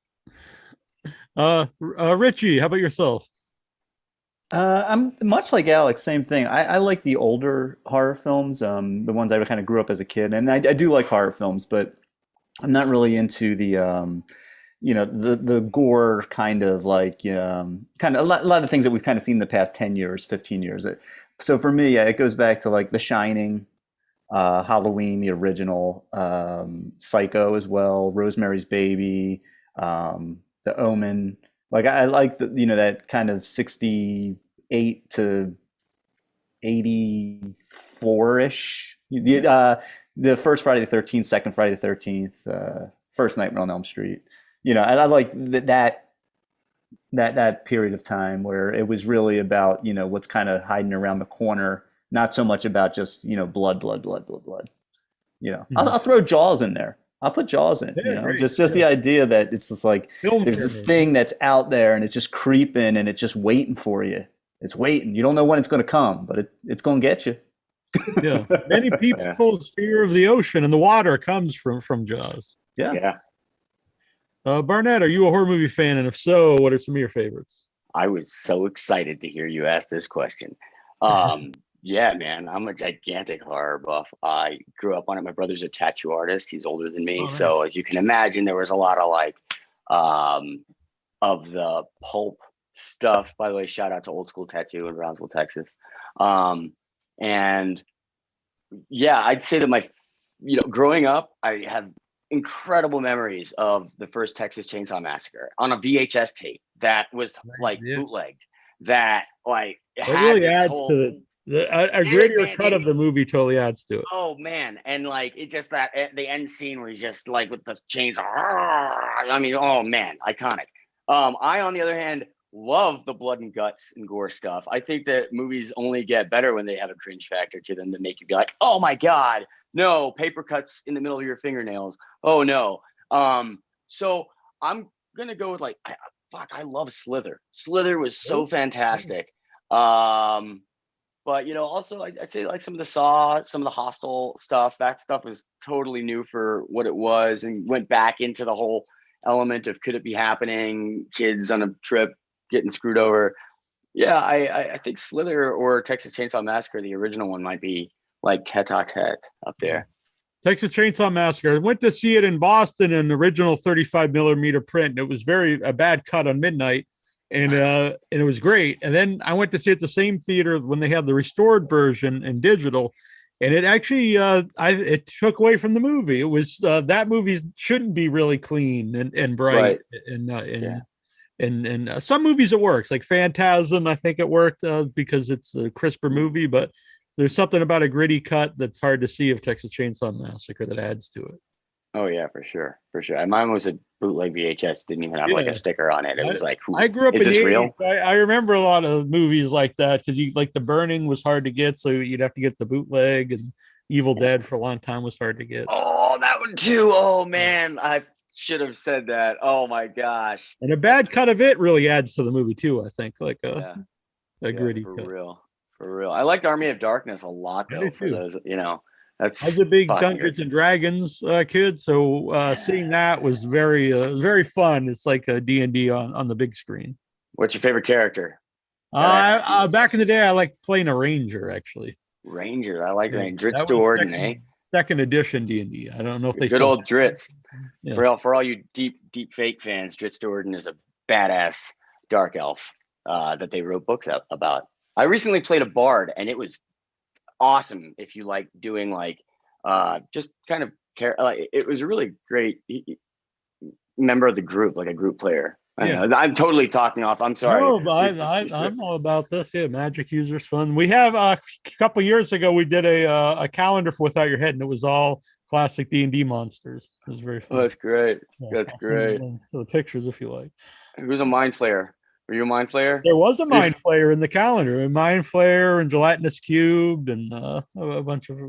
Richie, how about yourself? I'm much like Alex, same thing. I like the older horror films, the ones I kind of grew up as a kid, and I do like horror films, but I'm not really into the gore kind of kind of a lot of things that we've kind of seen in the past 10 years, 15 years. So for me, it goes back to like The Shining, Halloween, the original, Psycho as well, Rosemary's Baby, The Omen. Like I like that kind of 68 to 84-ish. The first Friday the 13th, second Friday the 13th, first Nightmare on Elm Street. I like that period of time where it was really about what's kind of hiding around the corner, not so much about just blood. You know, Mhm. I'll throw Jaws in there. I'll put Jaws in. Yeah, You know, great. just the idea that it's just like Film there's this cameras. thing that's out there and it's just creeping and it's just waiting for you. It's waiting. You don't know when it's going to come, but it's going to get you. Yeah, many Yeah. people's fear of the ocean and the water comes from Jaws. Yeah. Yeah. Barnett, are you a horror movie fan? And if so, what are some of your favorites? I was so excited to hear you ask this question. Yeah, man, I'm a gigantic horror buff. I grew up on it. My brother's a tattoo artist. He's older than me. Oh, nice. So as you can imagine, there was a lot of like of the pulp stuff. By the way, shout out to Old School Tattoo in Brownsville, Texas. And yeah, I'd say that growing up, I have incredible memories of the first Texas Chainsaw Massacre on a VHS tape that was like Yeah. bootlegged. That like It had really this adds whole, to a It- grittier it- cut it- of the movie. Totally adds to it. Oh man, and like it just that the end scene where he's just like with the chains. I mean, oh man, iconic. I on the other hand love the blood and guts and gore stuff. I think that movies only get better when they have a cringe factor to them to make you be like, oh my god, no, paper cuts in the middle of your fingernails. Oh no. So I'm gonna go with like, I love Slither. Slither was so fantastic. But also I'd say like some of the Saw, some of the Hostel stuff. That stuff was totally new for what it was, and went back into the whole element of could it be happening? Kids on a trip getting screwed over. Yeah, I think Slither or Texas Chainsaw Massacre, the original one, might be like tete-a-tete up there. Texas Chainsaw Massacre. I went to see it in Boston in original 35 millimeter print. And it was a bad cut on midnight, and it was great. And then I went to see it at the same theater when they had the restored version in digital, and it actually it took away from the movie. It was that movie shouldn't be really clean and bright, Right. and some movies it works, like Phantasm. I think it worked because it's a crisper movie, but there's something about a gritty cut that's hard to see of Texas Chainsaw Massacre that adds to it. Oh yeah, for sure. And mine was a bootleg VHS. Didn't even have like Yeah. a sticker on it. It was like, I grew up is in this the real? 80s. I remember a lot of movies like that because The Burning was hard to get, so you'd have to get the bootleg, and Evil Dead for a long time was hard to get. Oh, that one too. Oh man, I should have said that. Oh my gosh. And a bad cut of it really adds to the movie too, I think, like Yeah. a gritty for cut. real. For real. I liked Army of Darkness a lot I though. do For too. those, that's I was a big fucking Dungeons good. and Dragons kid, so seeing that was very fun. It's like a D&D on the big screen. What's your favorite character? Back in the day, I liked playing a ranger, actually. Ranger. I like Yeah, Ranger. Dritz that was Jordan, eh? second edition D&D. I don't know if they Good still old Dritz. Yeah. For all you deep fake fans, Dritz Jordan is a badass dark elf that they wrote books about. I recently played a bard, and it was awesome. If you like doing like just kind of it was a really great member of the group, like a group player. I'm totally talking off. I'm sorry. No, but I'm all about this. Yeah, magic users fun. We have a couple years ago we did a calendar for Without Your Head, and it was all classic D&D monsters. It was very fun. Oh, that's great. Yeah, That's I'll send great. you to the pictures if you like. Who's a mind flayer? Were you a mind flayer? There was a Mind Flayer in the calendar, a Mind Flayer and Gelatinous Cubed, and a bunch of.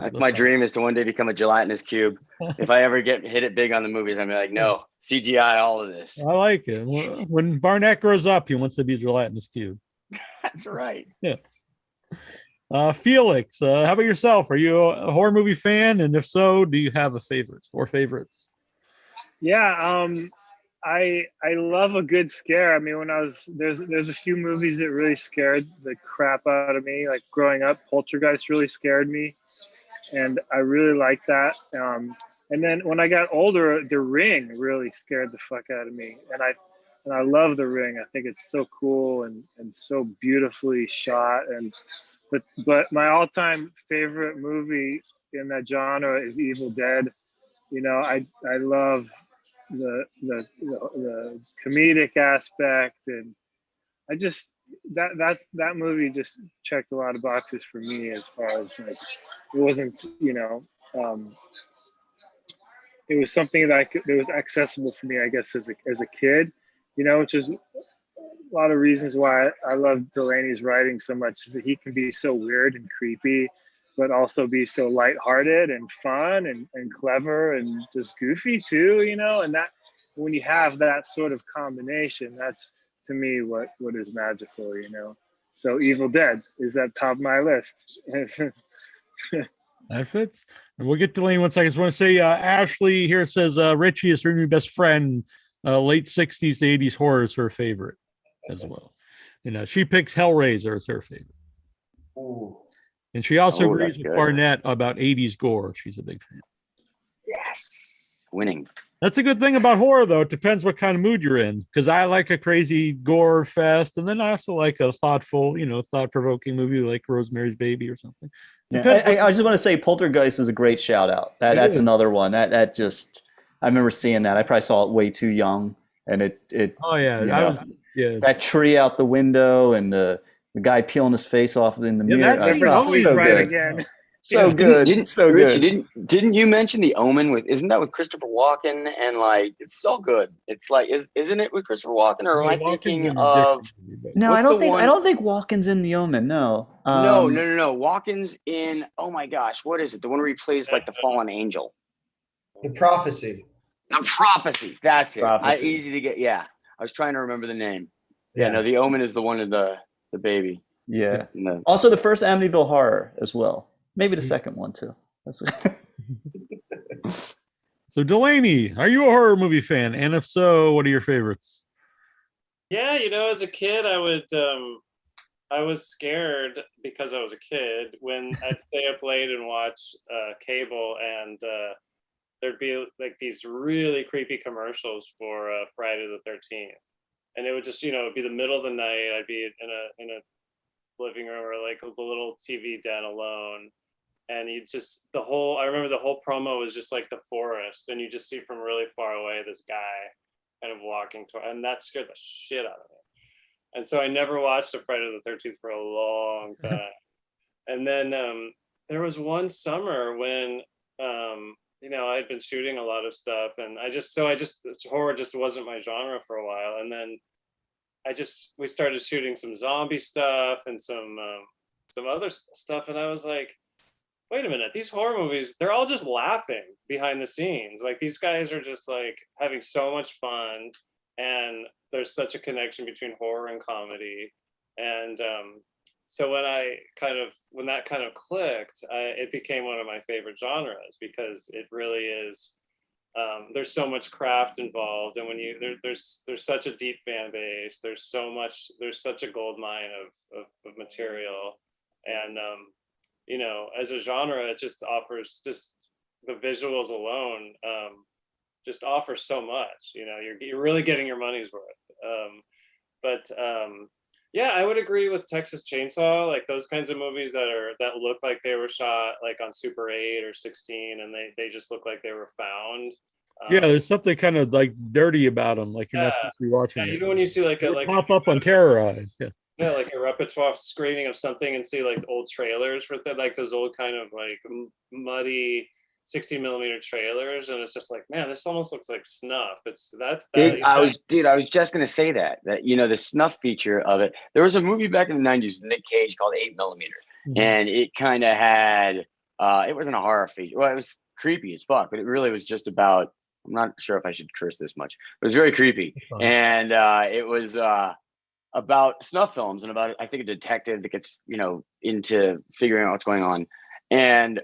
That's my dream, is to one day become a gelatinous cube. If I ever hit it big on the movies, I'm like, no, CGI all of this. I like it. When Barnett grows up, he wants to be a Gelatinous Cube. That's right. Felix, how about yourself? Are you a horror movie fan? And if so, do you have a favorite or favorites? Yeah, I love a good scare. I mean, when I was there's a few movies that really scared the crap out of me. Like growing up, Poltergeist really scared me, and I really liked that. And then when I got older, The Ring really scared the fuck out of me. And I love The Ring. I think it's so cool and so beautifully shot. But my all-time favorite movie in that genre is Evil Dead. I love the comedic aspect, and I just that movie just checked a lot of boxes for me, as far as like, it wasn't it was something that was accessible for me, I guess, as a kid, which is a lot of reasons why I love Delaney's writing so much, is that he can be so weird and creepy, but also be so lighthearted and fun and clever and just goofy too, you know. And that, when you have that sort of combination, that's to me what is magical, you know. So Evil Dead is at top of my list. That fits. And we'll get to Delaney one second. I just want to say, Ashley here says Richie is her new best friend. Late 60s to 80s horror is her favorite as well. She picks Hellraiser as her favorite. Ooh. And she also agrees that's with good. Barnett about 80s gore. She's a big fan. Yes, winning. That's a good thing about horror, though. It depends what kind of mood you're in. Because I like a crazy gore fest, and then I also like a thoughtful, thought-provoking movie like Rosemary's Baby or something. Yeah, I just want to say Poltergeist is a great shout out. That's another one that just, I remember seeing that. I probably saw it way too young, and it. Oh yeah, that tree out the window and the guy peeling his face off in the mirror. That's so right good. again. So good. So Richie, good. didn't you mention The Omen isn't that with Christopher Walken? And like, it's so good. It's like, isn't it with Christopher Walken, or am I thinking of? No, I don't think Walken's in The Omen. No. No. Walken's in. Oh my gosh, what is it? The one where he plays like the fallen angel. The Prophecy. No, Prophecy. That's it. Prophecy. Easy to get. Yeah, I was trying to remember the name. Yeah, no, The Omen is the one of the baby. Yeah. Also, the first Amityville Horror as well. Maybe the second one too. So Delaney, are you a horror movie fan? And if so, what are your favorites? Yeah, as a kid, I was scared because I was a kid when I'd stay up late and watch cable, and there'd be like these really creepy commercials for Friday the 13th, and it would just, it'd be the middle of the night. I'd be in a living room or like the little TV den alone. And I remember the whole promo was just like the forest, and you just see from really far away this guy kind of walking toward, and that scared the shit out of me. And so I never watched a Friday the 13th for a long time. And then there was one summer when I had been shooting a lot of stuff, and horror just wasn't my genre for a while. And then we started shooting some zombie stuff and some other stuff, and I was like, wait a minute, these horror movies, they're all just laughing behind the scenes. Like, these guys are just like having so much fun, and there's such a connection between horror and comedy. And so when that kind of clicked, it became one of my favorite genres, because it really is, there's so much craft involved. And when there's such a deep fan base, there's such a gold mine of material. And, as a genre, it just offers, just the visuals alone, just offer so much. You're really getting your money's worth. Yeah, I would agree with Texas Chainsaw, like those kinds of movies that look like they were shot like on Super 8 or 16, and they just look like they were found. Yeah, there's something kind of like dirty about them, like you're not supposed to be watching. Yeah, even when you see like pop up on Terrorize. Yeah, like a repertoire screening of something, and see like old trailers for like those old kind of like muddy 60mm trailers, and it's just like, man, this almost looks like snuff. I was just gonna say that the snuff feature of it. There was a movie back in the 90s with Nick Cage called 8mm, and it kind of had it wasn't a horror feature. Well, it was creepy as fuck, but it really was just about, I'm not sure if I should curse this much, but it was very creepy. And it was about snuff films, and about, I think, a detective that gets, into figuring out what's going on. And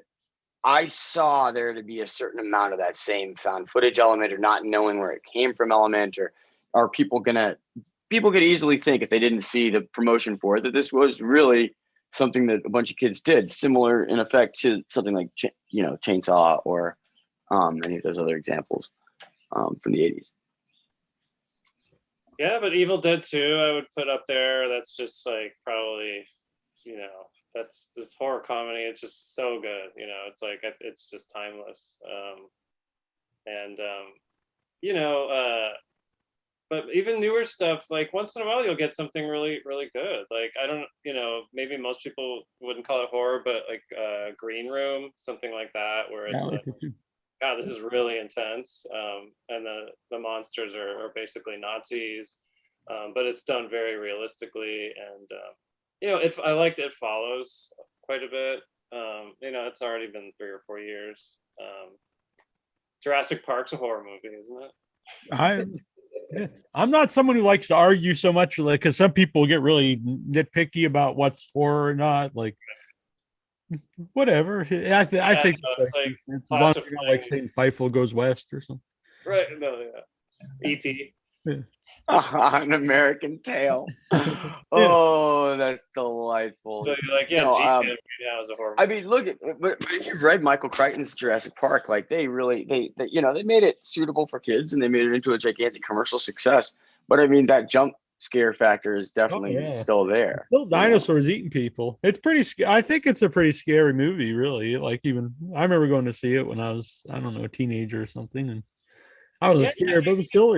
I saw there to be a certain amount of that same found footage element, or not knowing where it came from element, or are people could easily think, if they didn't see the promotion for it, that this was really something that a bunch of kids did, similar in effect to something like, Chainsaw, or any of those other examples from the 80s. Yeah, but Evil Dead 2, I would put up there. That's just like probably, that's this horror comedy. It's just so good. It's like, it's just timeless. But even newer stuff, like once in a while you'll get something really, really good. Like, I don't, maybe most people wouldn't call it horror, but like Green Room, something like that, where it's like, God, this is really intense. And the monsters are basically Nazis, but it's done very realistically. And, if I liked It Follows quite a bit. It's already been 3 or 4 years. Jurassic Park's a horror movie, isn't it? I'm not someone who likes to argue so much, like, because some people get really nitpicky about what's horror or not. Like, whatever. I think it's like as long as you're not like saying Feifel Goes West or something. Right? No, yeah. E.T. An American Tale. Oh, that's delightful. So you're like, yeah, No, G-Man now is a horror movie. I mean, look at, but if you've read Michael Crichton's Jurassic Park, like they made it suitable for kids and they made it into a gigantic commercial success. But I mean, that jump scare factor is definitely still there. Still dinosaurs eating people. It's pretty. I think it's a pretty scary movie, really. Like, even I remember going to see it when I was, I don't know, a teenager or something, and I was scared, but it was still,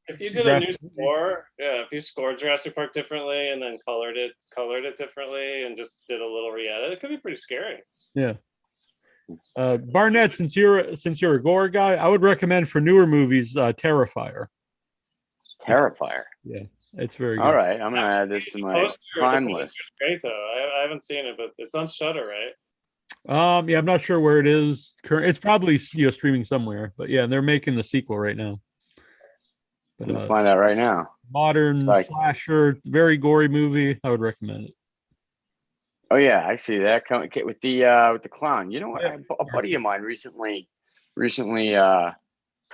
If you did a new score, if you scored Jurassic Park differently and then colored it differently and just did a little re-edit, it could be pretty scary. Yeah. Barnett, since you're a gore guy, I would recommend for newer movies, Terrifier. Terrifier. Yeah, it's very good. All right, I'm gonna add this to my prime list. It's great though. I haven't seen it, but it's on Shudder, right? Yeah, I'm not sure where it is. It's probably streaming somewhere, but yeah, they're making the sequel right now. I'm gonna find out right now. Modern slasher, very gory movie. I would recommend it. Oh yeah, I see that coming with the clown. You know what? A buddy of mine recently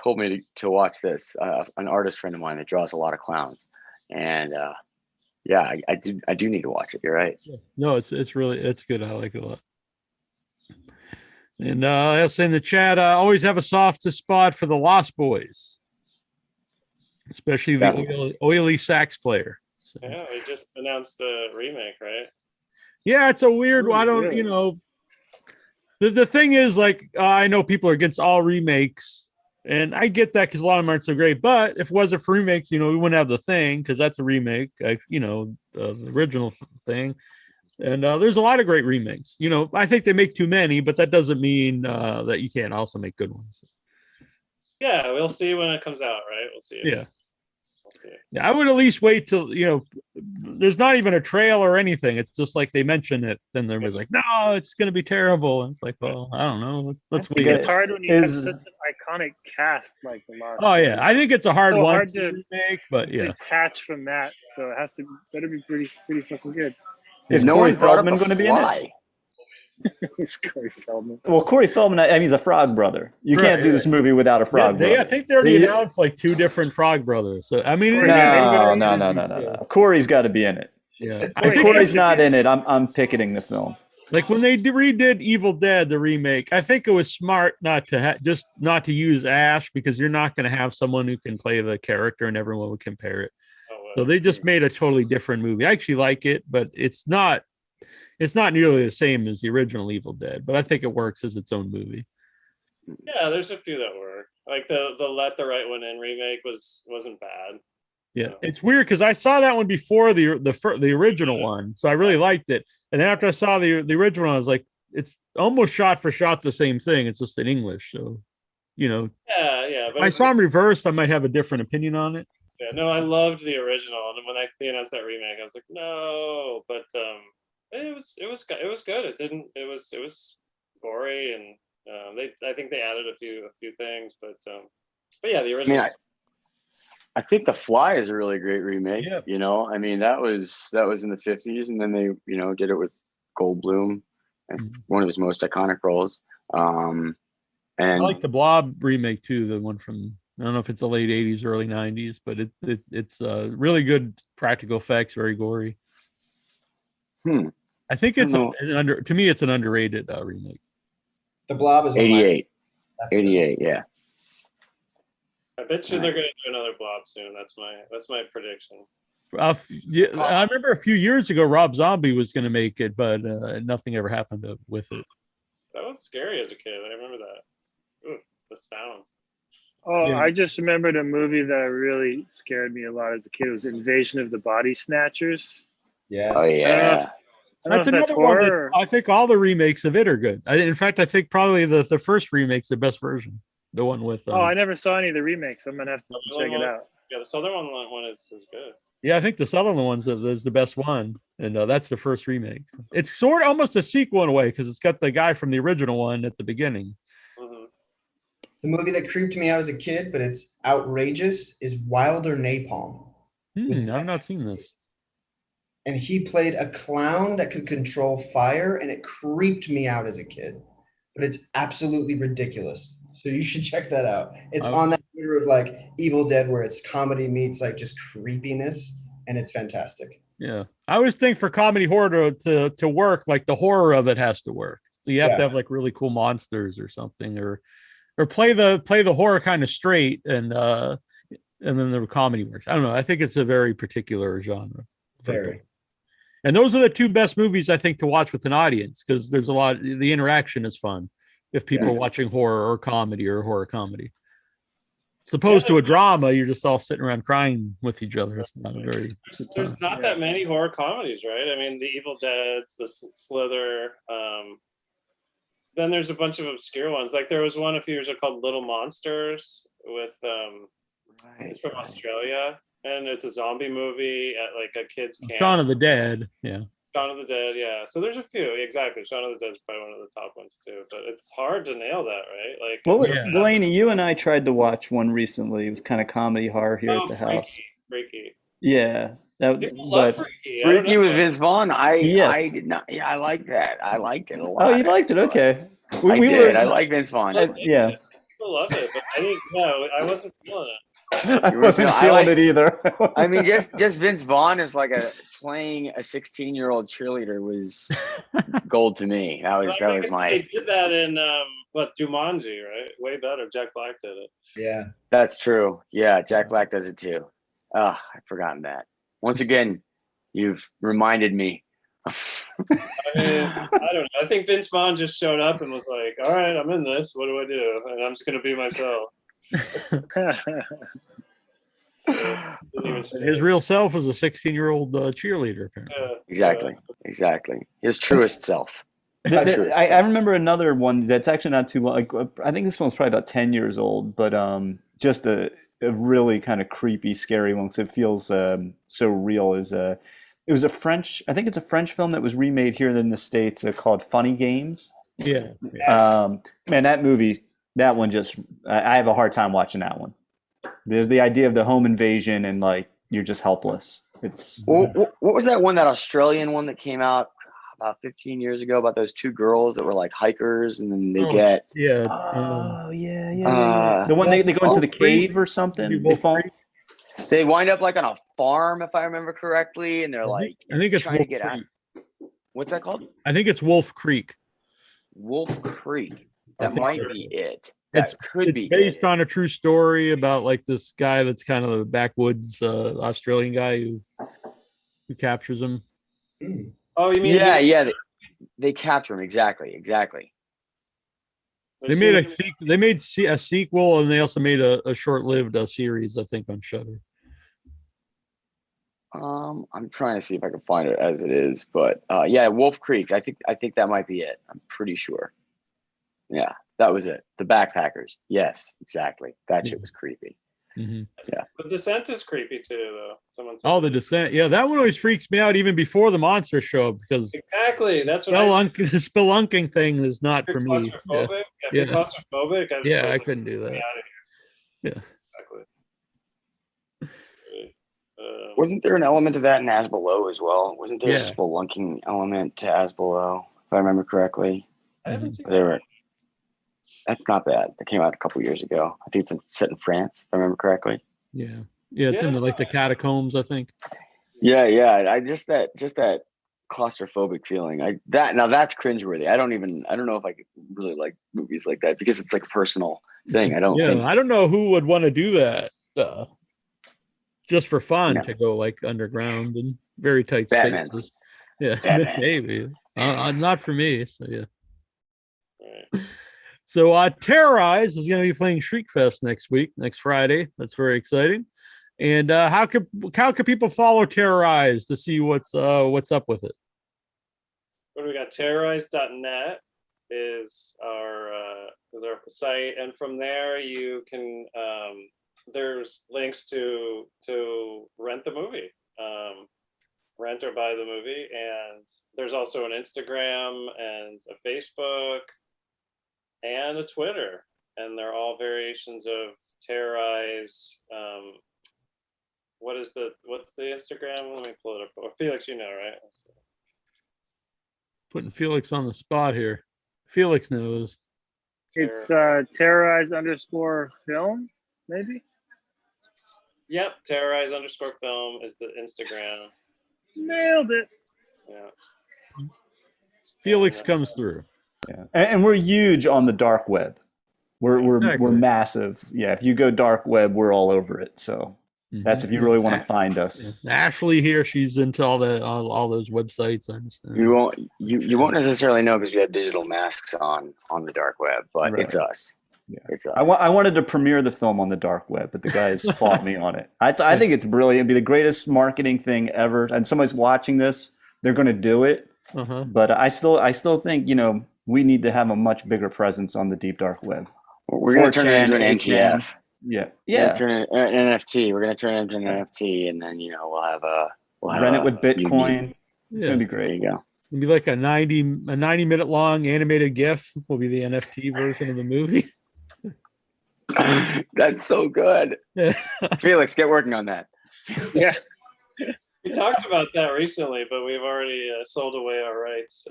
told me to watch this. An artist friend of mine that draws a lot of clowns, and I do need to watch it. You're right. Yeah. No, it's good. I like it a lot. And I'll say in the chat, I always have a soft spot for the Lost Boys, especially the oily sax player. So. Yeah, we just announced the remake, right? Yeah, it's a weird. I don't, the thing is, like, I know people are against all remakes, and I get that because a lot of them aren't so great. But if it wasn't for remakes, we wouldn't have The Thing, because that's a remake, the original thing. And there's a lot of great remakes. I think they make too many, but that doesn't mean that you can't also make good ones. Yeah, we'll see when it comes out, right? We'll see. Yeah. Yeah, I would at least wait till there's not even a trail or anything. It's just like they mention it, then there was like, no, it's going to be terrible, and it's like, well, I don't know. Let's wait. It's hard when you have such an iconic cast like the Lost. Oh yeah, I think it's a hard one to make, but detach from that, so it has to better be pretty fucking good. Is Corey Feldman going to be in it? It's Corey Feldman. Well, Corey Feldman, I mean, he's a Frog brother. You can't do this movie without a Frog brother. I think they already announced like 2 different Frog brothers. So I mean, no. Corey's got to be in it. Yeah, if Corey's not in it, I'm picketing the film. Like when they redid Evil Dead, the remake, I think it was smart not to use Ash, because you're not going to have someone who can play the character and everyone would compare it. So they just made a totally different movie. I actually like it, but it's not nearly the same as the original Evil Dead, but I think it works as its own movie. Yeah, there's a few that work. Like the Let the Right One In remake wasn't bad. Yeah, it's weird because I saw that one before the original one, so I really liked it. And then after I saw the original one, I was like, it's almost shot for shot the same thing. It's just in English, so Yeah. But if I saw them reversed, I might have a different opinion on it. Yeah, no, I loved the original, and when they announced that remake, I was like, no, but it was good. It was gory, and I think they added a few things, but yeah, the original. I think The Fly is a really great remake. Yeah. I mean, that was in the 50s, and then they did it with Goldblum as one of his most iconic roles. And I like the Blob remake too, the one from, I don't know if it's the late 80s, early 90s, but it's really good practical effects, very gory. I think it's to me it's an underrated remake. The Blob is 88. 88, yeah. I bet you they're going to do another Blob soon. That's my prediction. I remember a few years ago Rob Zombie was going to make it, but nothing ever happened with it. That was scary as a kid. I remember that. Ooh, the sounds. Oh, yeah. I just remembered a movie that really scared me a lot as a kid. It was Invasion of the Body Snatchers. Yes. Oh yeah. That's another one that I think all the remakes of it are good. In fact, I think probably the first remake's the best version. The one with. I never saw any of the remakes. I'm gonna have to check it out. Yeah, the Southern one is good. Yeah, I think the Sutherland one's is the best one, and that's the first remake. It's sort of almost a sequel in a way because it's got the guy from the original one at the beginning. Mhm. The movie that creeped me out as a kid, but it's outrageous, is Wilder Napalm. I've not seen this. And he played a clown that could control fire, and it creeped me out as a kid. But it's absolutely ridiculous. So you should check that out. It's on that order of like Evil Dead, where it's comedy meets like just creepiness, and it's fantastic. Yeah, I always think for comedy horror to work, like the horror of it has to work. So you have to have like really cool monsters or something, or play the horror kind of straight, and then the comedy works. I don't know. I think it's a very particular genre. Very. And those are the two best movies I think to watch with an audience because there's a lot. The interaction is fun if people are watching horror or comedy or horror comedy. As opposed to a drama, you're just all sitting around crying with each other. It's not very. There's not that many horror comedies, right? I mean, the Evil Deads, the Slither. Then there's a bunch of obscure ones. Like there was one a few years ago called Little Monsters with it's from Australia, and it's a zombie movie at like a kid's camp. Shaun of the Dead, yeah. Shaun of the Dead, yeah. So there's a few, exactly. Shaun of the Dead is probably one of the top ones too. But it's hard to nail that, right? Like, Delaney, you and I tried to watch one recently. It was kind of comedy horror here at the house. Freaky. Yeah, People love Freaky. Freaky with Vince Vaughn. I Yes. did not. Yeah, I like that. I liked it a lot. Oh, you liked it? Okay. I like Vince Vaughn. Yeah. People love it, but I think no, I wasn't feeling it. I wasn't feeling it either. I mean, just Vince Vaughn is like playing a 16-year-old cheerleader was gold to me. That was my. They did that in Jumanji, right? Way better. Jack Black did it. Yeah, that's true. Yeah, Jack Black does it too. Oh, I'd forgotten that. Once again, you've reminded me. I mean, I don't know. I think Vince Vaughn just showed up and was like, "All right, I'm in this. What do I do?" And I'm just going to be myself. His real self is a 16-year-old cheerleader. Apparently. Exactly. His truest self. I remember another one that's actually not too long. Like, I think this one's probably about 10 years old, but just a really kind of creepy, scary one because it feels so real. It was a French, I think it's a French film that was remade here in the States called Funny Games. Yeah. Man, that movie, that one I have a hard time watching that one. There's the idea of the home invasion and like you're just helpless. What was that one, that Australian one that came out about 15 years ago about those two girls that were like hikers and then they get the one they go into the cave or something. They wind up like on a farm, if I remember correctly, and they're I think it's trying Wolf to get out. What's that called? I think it's Wolf Creek. Wolf Creek. That might be it. It's based on a true story about like this guy that's kind of a backwoods Australian guy who captures him. Oh, you mean? Yeah. They capture him. Exactly. They made a sequel, and they also made a short-lived series, I think, on Shudder. I'm trying to see if I can find it as it is, but Wolf Creek. I think that might be it. I'm pretty sure. Yeah, that was it. The backpackers. Yes, exactly. That shit was creepy. Mm-hmm. Yeah. The Descent is creepy too, though. The Descent. Yeah, that one always freaks me out even before the monsters show up because exactly that's what the spelunking thing is not for me. Claustrophobic. Yeah. Claustrophobic. I couldn't do that. Yeah. Exactly. Wasn't there an element to that in As Below as well? Wasn't there a spelunking element to As Below, if I remember correctly? I haven't seen that. That's not bad. It came out a couple years ago. I think it's set in France, if I remember correctly. Yeah. It's in the catacombs, I think. Yeah. I just that claustrophobic feeling. That's cringeworthy. I don't know if I could really like movies like that because it's like a personal thing. I don't know who would want to do that just for fun to go like underground and very tight spaces. Yeah, Batman. Maybe. Not for me. So yeah. Right. So Terrorize is going to be playing Shriekfest next Friday. That's very exciting. And how could people follow Terrorize to see what's up with it? What do we got? Terrorize.net is our site, and from there you can there's links to rent the movie. rent or buy the movie. And there's also an Instagram and a Facebook and a Twitter, and they're all variations of Terrorize. What's the Instagram? Let me pull it up. Or Felix, you know, right? Putting Felix on the spot here. Felix knows. It's Terrorize _film, maybe. Yep, Terrorize _film is the Instagram. Nailed it. Yeah. Felix comes through. Yeah. And we're huge on the dark web. We're Exactly. massive. Yeah, if you go dark web, we're all over it. So that's if you really want to find us. Ashley here, she's into all those websites. I understand. You won't necessarily know because we have digital masks on the dark web, but Right. it's us. Yeah. It's us. I wanted to premiere the film on the dark web, but the guys fought me on it. I think it's brilliant. It'd be the greatest marketing thing ever. And somebody's watching this, they're going to do it. Uh-huh. But I still think, we need to have a much bigger presence on the deep dark web. We're going to turn it into an 4chan, NTF. Yeah. We're gonna turn it, an NFT. We're going to turn it into an NFT, and then we'll have Rent it with Bitcoin. It's Yeah. going to be There great. you go. It'll be like a 90-minute long animated GIF will be the NFT version of the movie. That's so good. Felix, get working on that. Yeah. We talked about that recently, but we've already sold away our rights.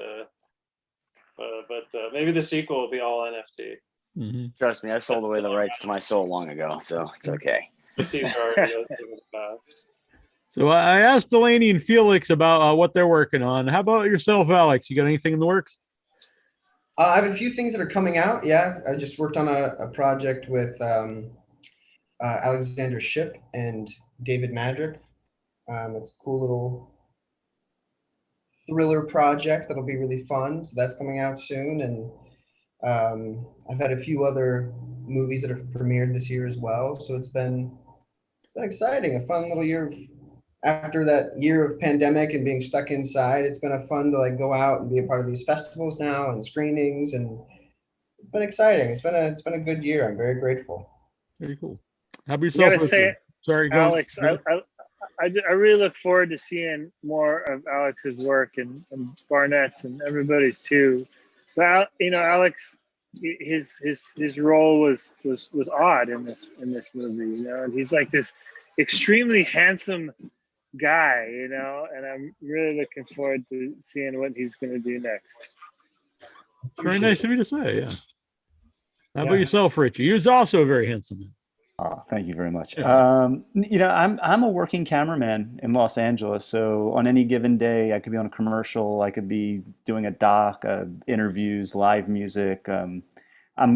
But maybe the sequel will be all NFT. Mm-hmm. Trust me, I sold away the rights to my soul long ago, so it's okay. So I asked Delaney and Felix about what they're working on. How about yourself, Alex? You got anything in the works? I have a few things that are coming out. Yeah, I just worked on a project with Alexandra Shipp and David Madrick. It's a cool little thriller project that'll be really fun. So that's coming out soon. And I've had a few other movies that have premiered this year as well. So it's been exciting. A fun little year after that year of pandemic and being stuck inside. It's been a fun to go out and be a part of these festivals now and screenings, and it's been exciting. It's been a good year. I'm very grateful. Very cool. How about You yourself? gotta say, Sorry, go Alex, on. I really look forward to seeing more of Alex's work and Barnett's and everybody's too. But Alex, his role was odd in this movie, and he's like this extremely handsome guy, and I'm really looking forward to seeing what he's going to do next. Very nice of you to say. Yeah. How about Yeah. yourself, Richie? He was also a very handsome man. Oh, thank you very much. Yeah. I'm a working cameraman in Los Angeles, so on any given day, I could be on a commercial, I could be doing a doc, interviews, live music. I'm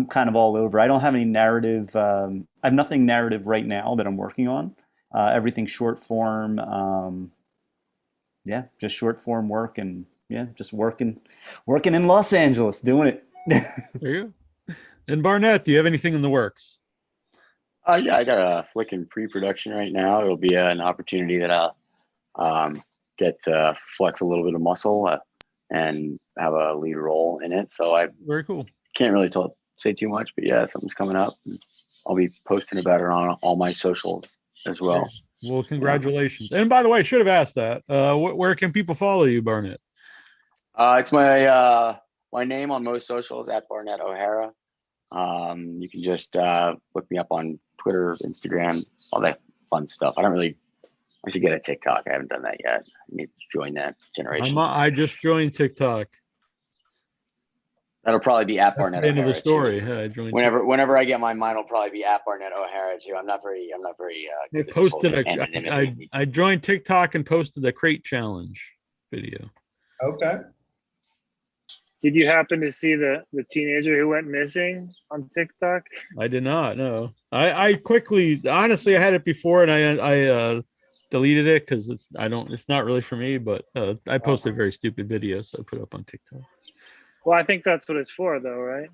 kind of all over. I don't have any narrative. I have nothing narrative right now that I'm working on. Everything short form. Just short form work, and just working in Los Angeles, doing it. There you go. And Barnett, do you have anything in the works? Yeah, I got a flick in pre-production right now. It'll be an opportunity that I'll get to flex a little bit of muscle and have a lead role in it. So I Very cool. can't really say too much, but yeah, something's coming up. I'll be posting about it on all my socials as well. Well, congratulations. And by the way, I should have asked that. Where can people follow you, Barnett? It's my name on most socials at Barnett O'Hara. You can just look me up on Twitter, Instagram, all that fun stuff. I should get a TikTok. I haven't done that yet. I need to join that generation. I just joined TikTok. That'll probably be at That's Barnett the end of the O'Hara, story. too. Yeah, I joined. Whenever I get mine will probably be at Barnett O'Hara too. I'm not very I good with this whole posted anonymity. I joined TikTok and posted a crate challenge video. Okay. Did you happen to see the teenager who went missing on TikTok? I did not. No, I quickly, honestly, I had it before and I deleted it because it's not really for me. But I posted a very stupid video, so I put it up on TikTok. Well, I think that's what it's for, though, right?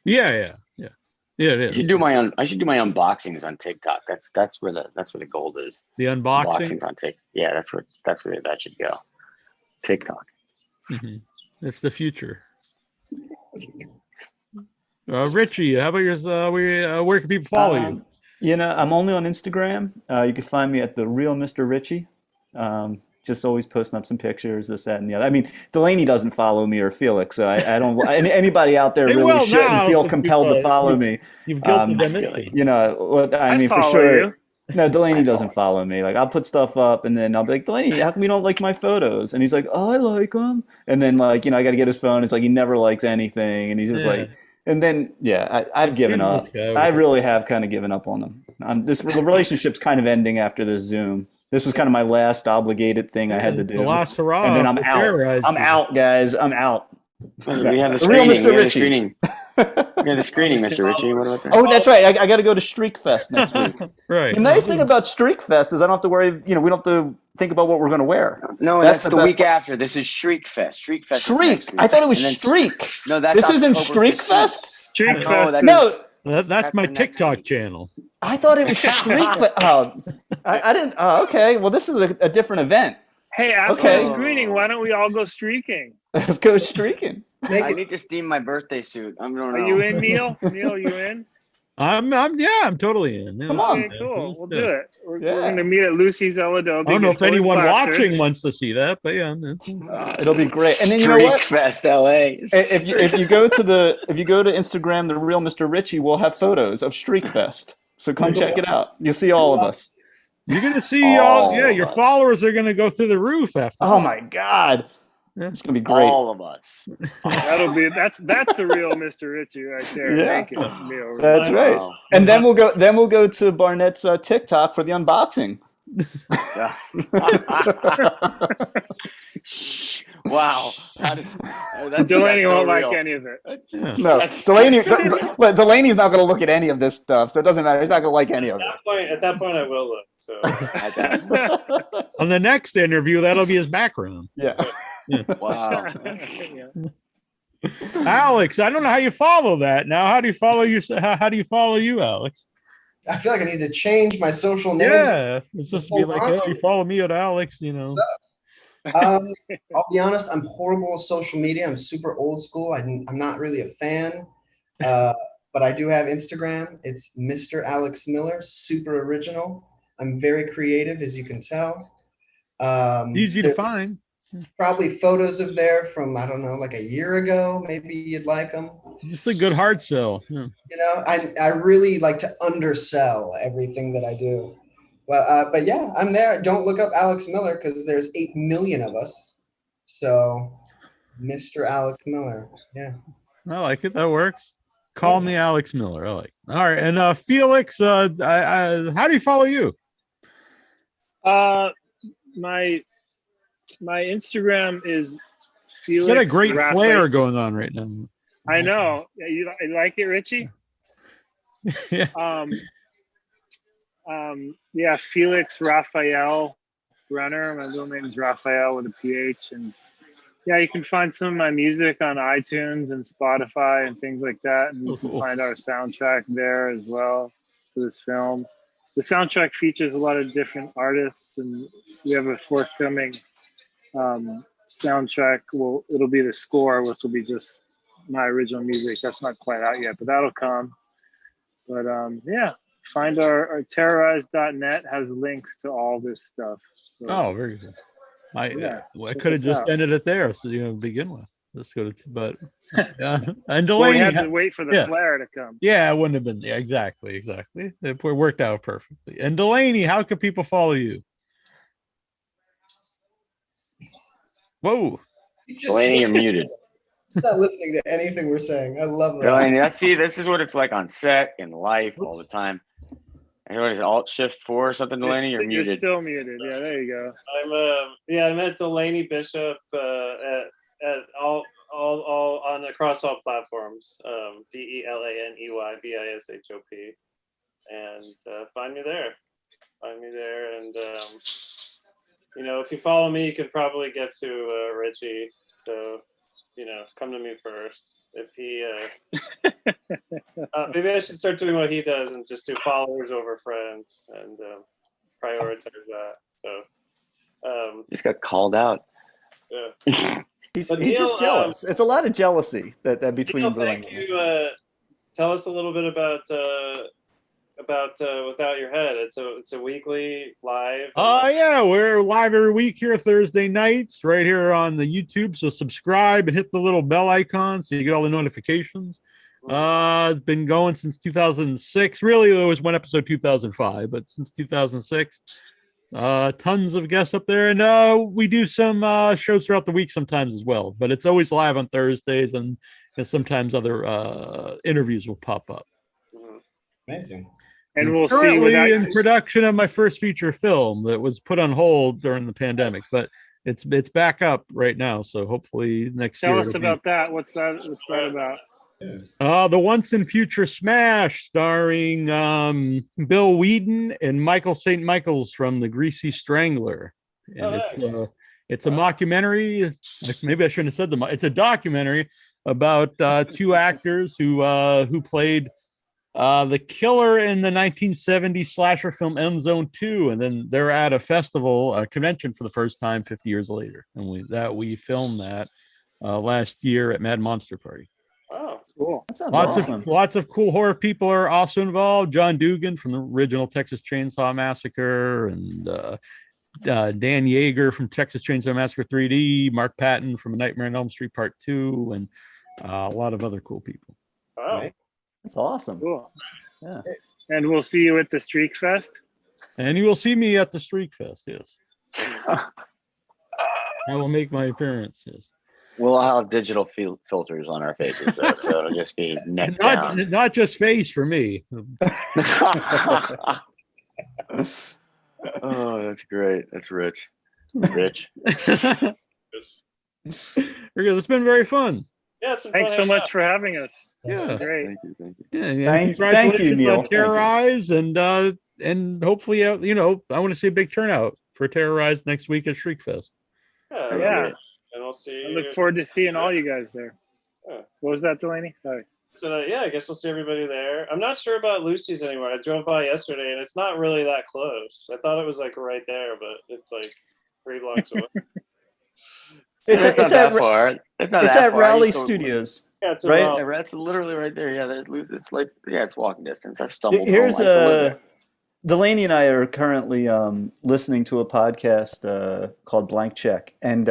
Yeah, it is. I should do my unboxings on TikTok. That's where the gold is. The unboxing. Unboxings on TikTok. Yeah, that's where that should go. TikTok. Mm-hmm. It's the future. Richie, how about yours? Where can people follow you? I'm only on Instagram. You can find me at the real Mr. Richie. Just always posting up some pictures, this, that, and the other. I mean, Delaney doesn't follow me or Felix, so I don't. Anybody out there They really will shouldn't now, feel since compelled to follow me. You've guilted them I feel into like- it. You know, I I mean, for follow sure. you. No, Delaney doesn't follow me. Like, I'll put stuff up, and then I'll be like, Delaney, how come you don't like my photos? And he's like, oh, I like them. And then, like, I got to get his phone. It's like he never likes anything, and he's just Yeah. like, and then, yeah, I've given up. Shameless guy. I really have kind of given up on them. The relationship's kind of ending after this Zoom. This was kind of my last obligated thing I had to do. The last hurrah. And then I'm for out. Terrorize. I'm out, guys. I'm out. We have the The real screening. Mr. We have the Richie. screening. We have the screening, Mr. Richie. What about that? Oh, that's right. I got to go to Shriekfest next week. Right. The nice thing about Shriekfest is I don't have to worry, we don't have to think about what we're going to wear. No, That's that's the the best week part. after. This is Shriekfest. Shriekfest. is Shriek. next week. I thought it was And then- Streak. No, that's This isn't October Shriekfest? 15th. Shriekfest that's- No, That's my That's the next TikTok week. channel. I thought it was Shriekfest. Oh, I didn't. Oh, okay. Well, this is a different event. Hey, after Okay. the screening, why don't we all go streaking? Let's go streaking. Make I it need to steam my birthday suit. I don't know. Are you in, Neal? Neal, you in? I'm totally in. Yeah, Come on. Okay, cool. We'll Yeah. do it. We're Yeah. going to meet at Lucy's Eladobe. I don't know if get fully anyone plastered. watching wants to see that, but yeah. it's- It'll be great. And then you know what? Shriekfest, LA. If you go to Instagram, the real Mr. Richie will have photos of Shriekfest. So come check it out. You'll see all of us. You're gonna see all. Yeah, All your of us. followers are gonna go through the roof after. Oh my God, Yeah. it's gonna be great. All of us. That's the real Mr. Richie right there. Yeah. Thank you, Neal. That's right. Wow. And then we'll go to Barnett's TikTok for the unboxing. Wow. Delaney so won't like real. any of it. Yeah. No, That's- Delaney's not going to look at any of this stuff, so it doesn't matter. He's not going to like any of it. At that point, I will look. So On the next interview, that'll be his background. Yeah. Wow. Yeah. Alex, I don't know how you follow that. Now, how do you follow you? How do you follow you, Alex? I feel like I need to change my social names. Yeah, it's just be like, oh, you follow me at Alex, I'll be honest, I'm horrible with social media. I'm super old school. I'm not really a fan. But I do have Instagram. It's Mr. Alex Miller, super original. I'm very creative, as you can tell. Easy to there's find. Probably photos of there from, I don't know, like a year ago. Maybe you'd like them. Just a good hard sell. Yeah. I really like to undersell everything that I do. But yeah, I'm there. Don't look up Alex Miller because there's 8 million of us. So, Mr. Alex Miller. Yeah. I like it. That works. Call me Alex Miller. I like it. All right. And Felix, how do you follow you? My Instagram is You Felix. got a great Raphael. flair going on right now. I know. You like it, Richie? Yeah. Yeah, Felix Raphael Brenner. My middle name is Raphael with a PH. And yeah, you can find some of my music on iTunes and Spotify and things like that. And you can find our soundtrack there as well to this film. The soundtrack features a lot of different artists, and we have a forthcoming soundtrack. It'll be the score, which will be just my original music. That's not quite out yet, but that'll come. But yeah, find our Terrorize.net has links to all this stuff. So, Oh, very good. I check could have us just out. ended it there. So begin with. Let's go to, but yeah. And well, we Delaney, had to wait for the yeah. flare to come. yeah, it wouldn't have been. Yeah, exactly. It worked out perfectly. And Delaney, how can people follow you? Whoa. He's just Delaney, you're muted. not listening to anything we're saying. I love that. Delaney, this is what it's like on set, in life, all the time. And what is it, Alt Shift 4 or something, Delaney? You're You're muted. still muted. Yeah, there you go. I'm at Delaney Bishop at all on across all platforms. DELANEYBISHOP, and find me there. And if you follow me, you can probably get to Richie. So come to me first. If he maybe I should start doing what he does and just do followers over friends and prioritize that. So Just got called out. yeah. He's But just Neal, jealous. It's a lot of jealousy that between Neal, Delaney. thank you. Tell us a little bit about about Without Your Head? It's a weekly live. Yeah, we're live every week here Thursday nights right here on the YouTube. So subscribe and hit the little bell icon so you get all the notifications. It's been going since 2006. Really, there was one episode 2005, but since 2006, tons of guests up there, and we do some shows throughout the week sometimes as well. But it's always live on Thursdays, and sometimes other interviews will pop up. Amazing. And we'll see Currently in production of my first feature film that was put on hold during the pandemic, but it's back up right now. So hopefully next year. Tell us about that. What's that about? The Once and Future Smash, starring Bill Whedon and Michael St. Michaels from The Greasy Strangler, and it's a mockumentary. Maybe I shouldn't have said it's a documentary about two actors who played the killer in the 1970 slasher film End Zone 2, and then they're at a festival, a convention for the first time 50 years later, and we filmed that last year at Mad Monster Party. Oh, cool. That sounds awesome. Lots of cool horror people are also involved. John Dugan from the original Texas Chainsaw Massacre, and Dan Yeager from Texas Chainsaw Massacre 3D, Mark Patton from Nightmare on Elm Street Part 2, and a lot of other cool people. wow. That's awesome. Cool. Yeah. And we'll see you at the Shriekfest. And you will see me at the Shriekfest, yes. I will make my appearance, yes. We'll have digital filters on our faces, though, so it'll just be neck down. Not just face for me. Oh, that's great. That's rich. Rich. It's been very fun. Yeah, it's been Thanks fun so hanging much for having us. Yeah. Great. Thank you. Yeah, Thank you, congratulations Neal. on Terrorize, and hopefully, I want to see a big turnout for Terrorize next week at Shriekfest. out. Yeah. And we'll see. I look forward to seeing all you guys there. Yeah. What was that, Delaney? Sorry. So I guess we'll see everybody there. I'm not sure about Lucy's anymore. I drove by yesterday, and it's not really that close. I thought it was like right there, but it's like 3 blocks away. It's not that far. It's at Raleigh Studios. Yeah, it's Right? about- It's literally right there. Yeah, it's like it's walking distance. I've stumbled. Here's home. I used to live there. Delaney and I are currently listening to a podcast called Blank Check, and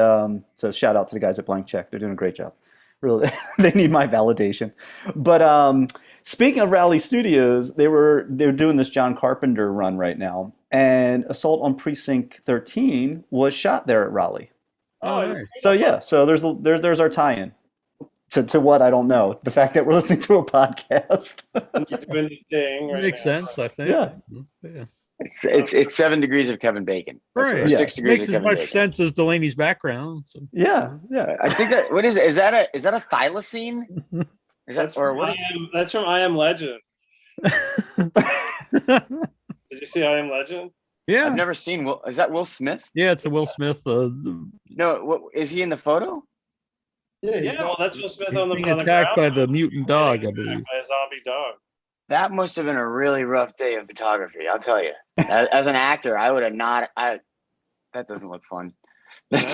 so shout out to the guys at Blank Check. They're doing a great job. Really, they need my validation. But speaking of Raleigh Studios, they're doing this John Carpenter run right now, and Assault on Precinct 13 was shot there at Raleigh. Oh, nice. So yeah, so there's our tie-in to what I don't know. The fact that we're listening to a podcast. you're doing the thing right Makes now. sense, I think. Yeah. Yeah. It's 7 degrees of Kevin Bacon. That's Right. what- Yeah. 6 degrees Makes of as Kevin much Bacon. sense as Delaney's background. So. Yeah. I think that what is it? Is that a thylacine? Is that or what? That's from I Am Legend. Did you see I Am Legend? Yeah. I've never seen. Is that Will Smith? Yeah, it's a Will Smith. No. What is he in the photo? Yeah, well, that's Will Smith on the Being ground. attacked by the mutant dog, I believe. By a zombie dog. That must have been a really rough day of photography. I'll tell you. As an actor, I would have not. That doesn't look fun. It's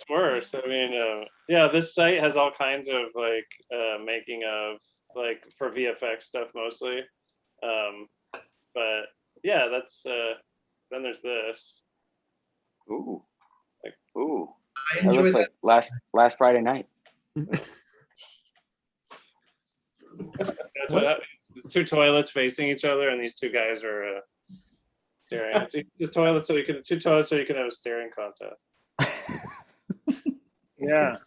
worse. I mean, yeah, this site has all kinds of like making of like for VFX stuff mostly. But yeah, that's then there's this. Ooh. Like, ooh. I That enjoyed looks that. like last Friday night. That's what happens. The 2 toilets facing each other, and these 2 guys are staring. It's 2 toilets so you can have a staring contest. Yeah.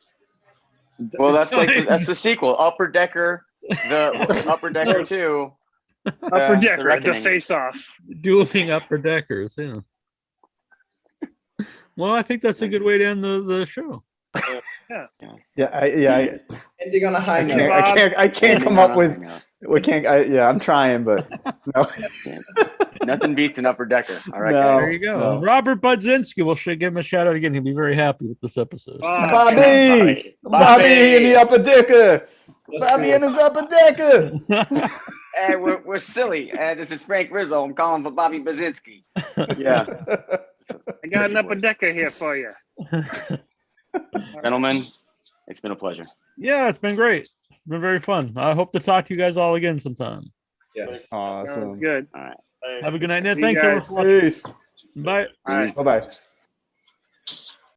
Well, that's the sequel. Upper Decker, the Upper Decker 2. Upper Decker, the Reckoning. face-off. Dueling upper deckers, yeah. Well, I think that's a good way to end the show. Yeah. Ending on a high note. I can't come up with. We can't. I'm trying, but no. Nothing beats an Upper Decker. All right, No. guys. There you go. No. Robert Bedzinski, we'll give him a shout out again. He'll be very happy with this episode. Bobby Bobby. in the upper decker. Bobby in his upper decker. Hey, we're silly. This is Frank Rizzo. I'm calling for Bobby Bedzinski. Yeah. I got an upper decker here for you. Gentlemen, it's been a pleasure. Yeah, it's been great. It's been very fun. I hope to talk to you guys all again sometime. Yes. Sounds Awesome. good. All right. Bye. Have a good night, Ned. See you Thanks, everyone, guys. for watching. Peace. Bye. All right. Bye bye.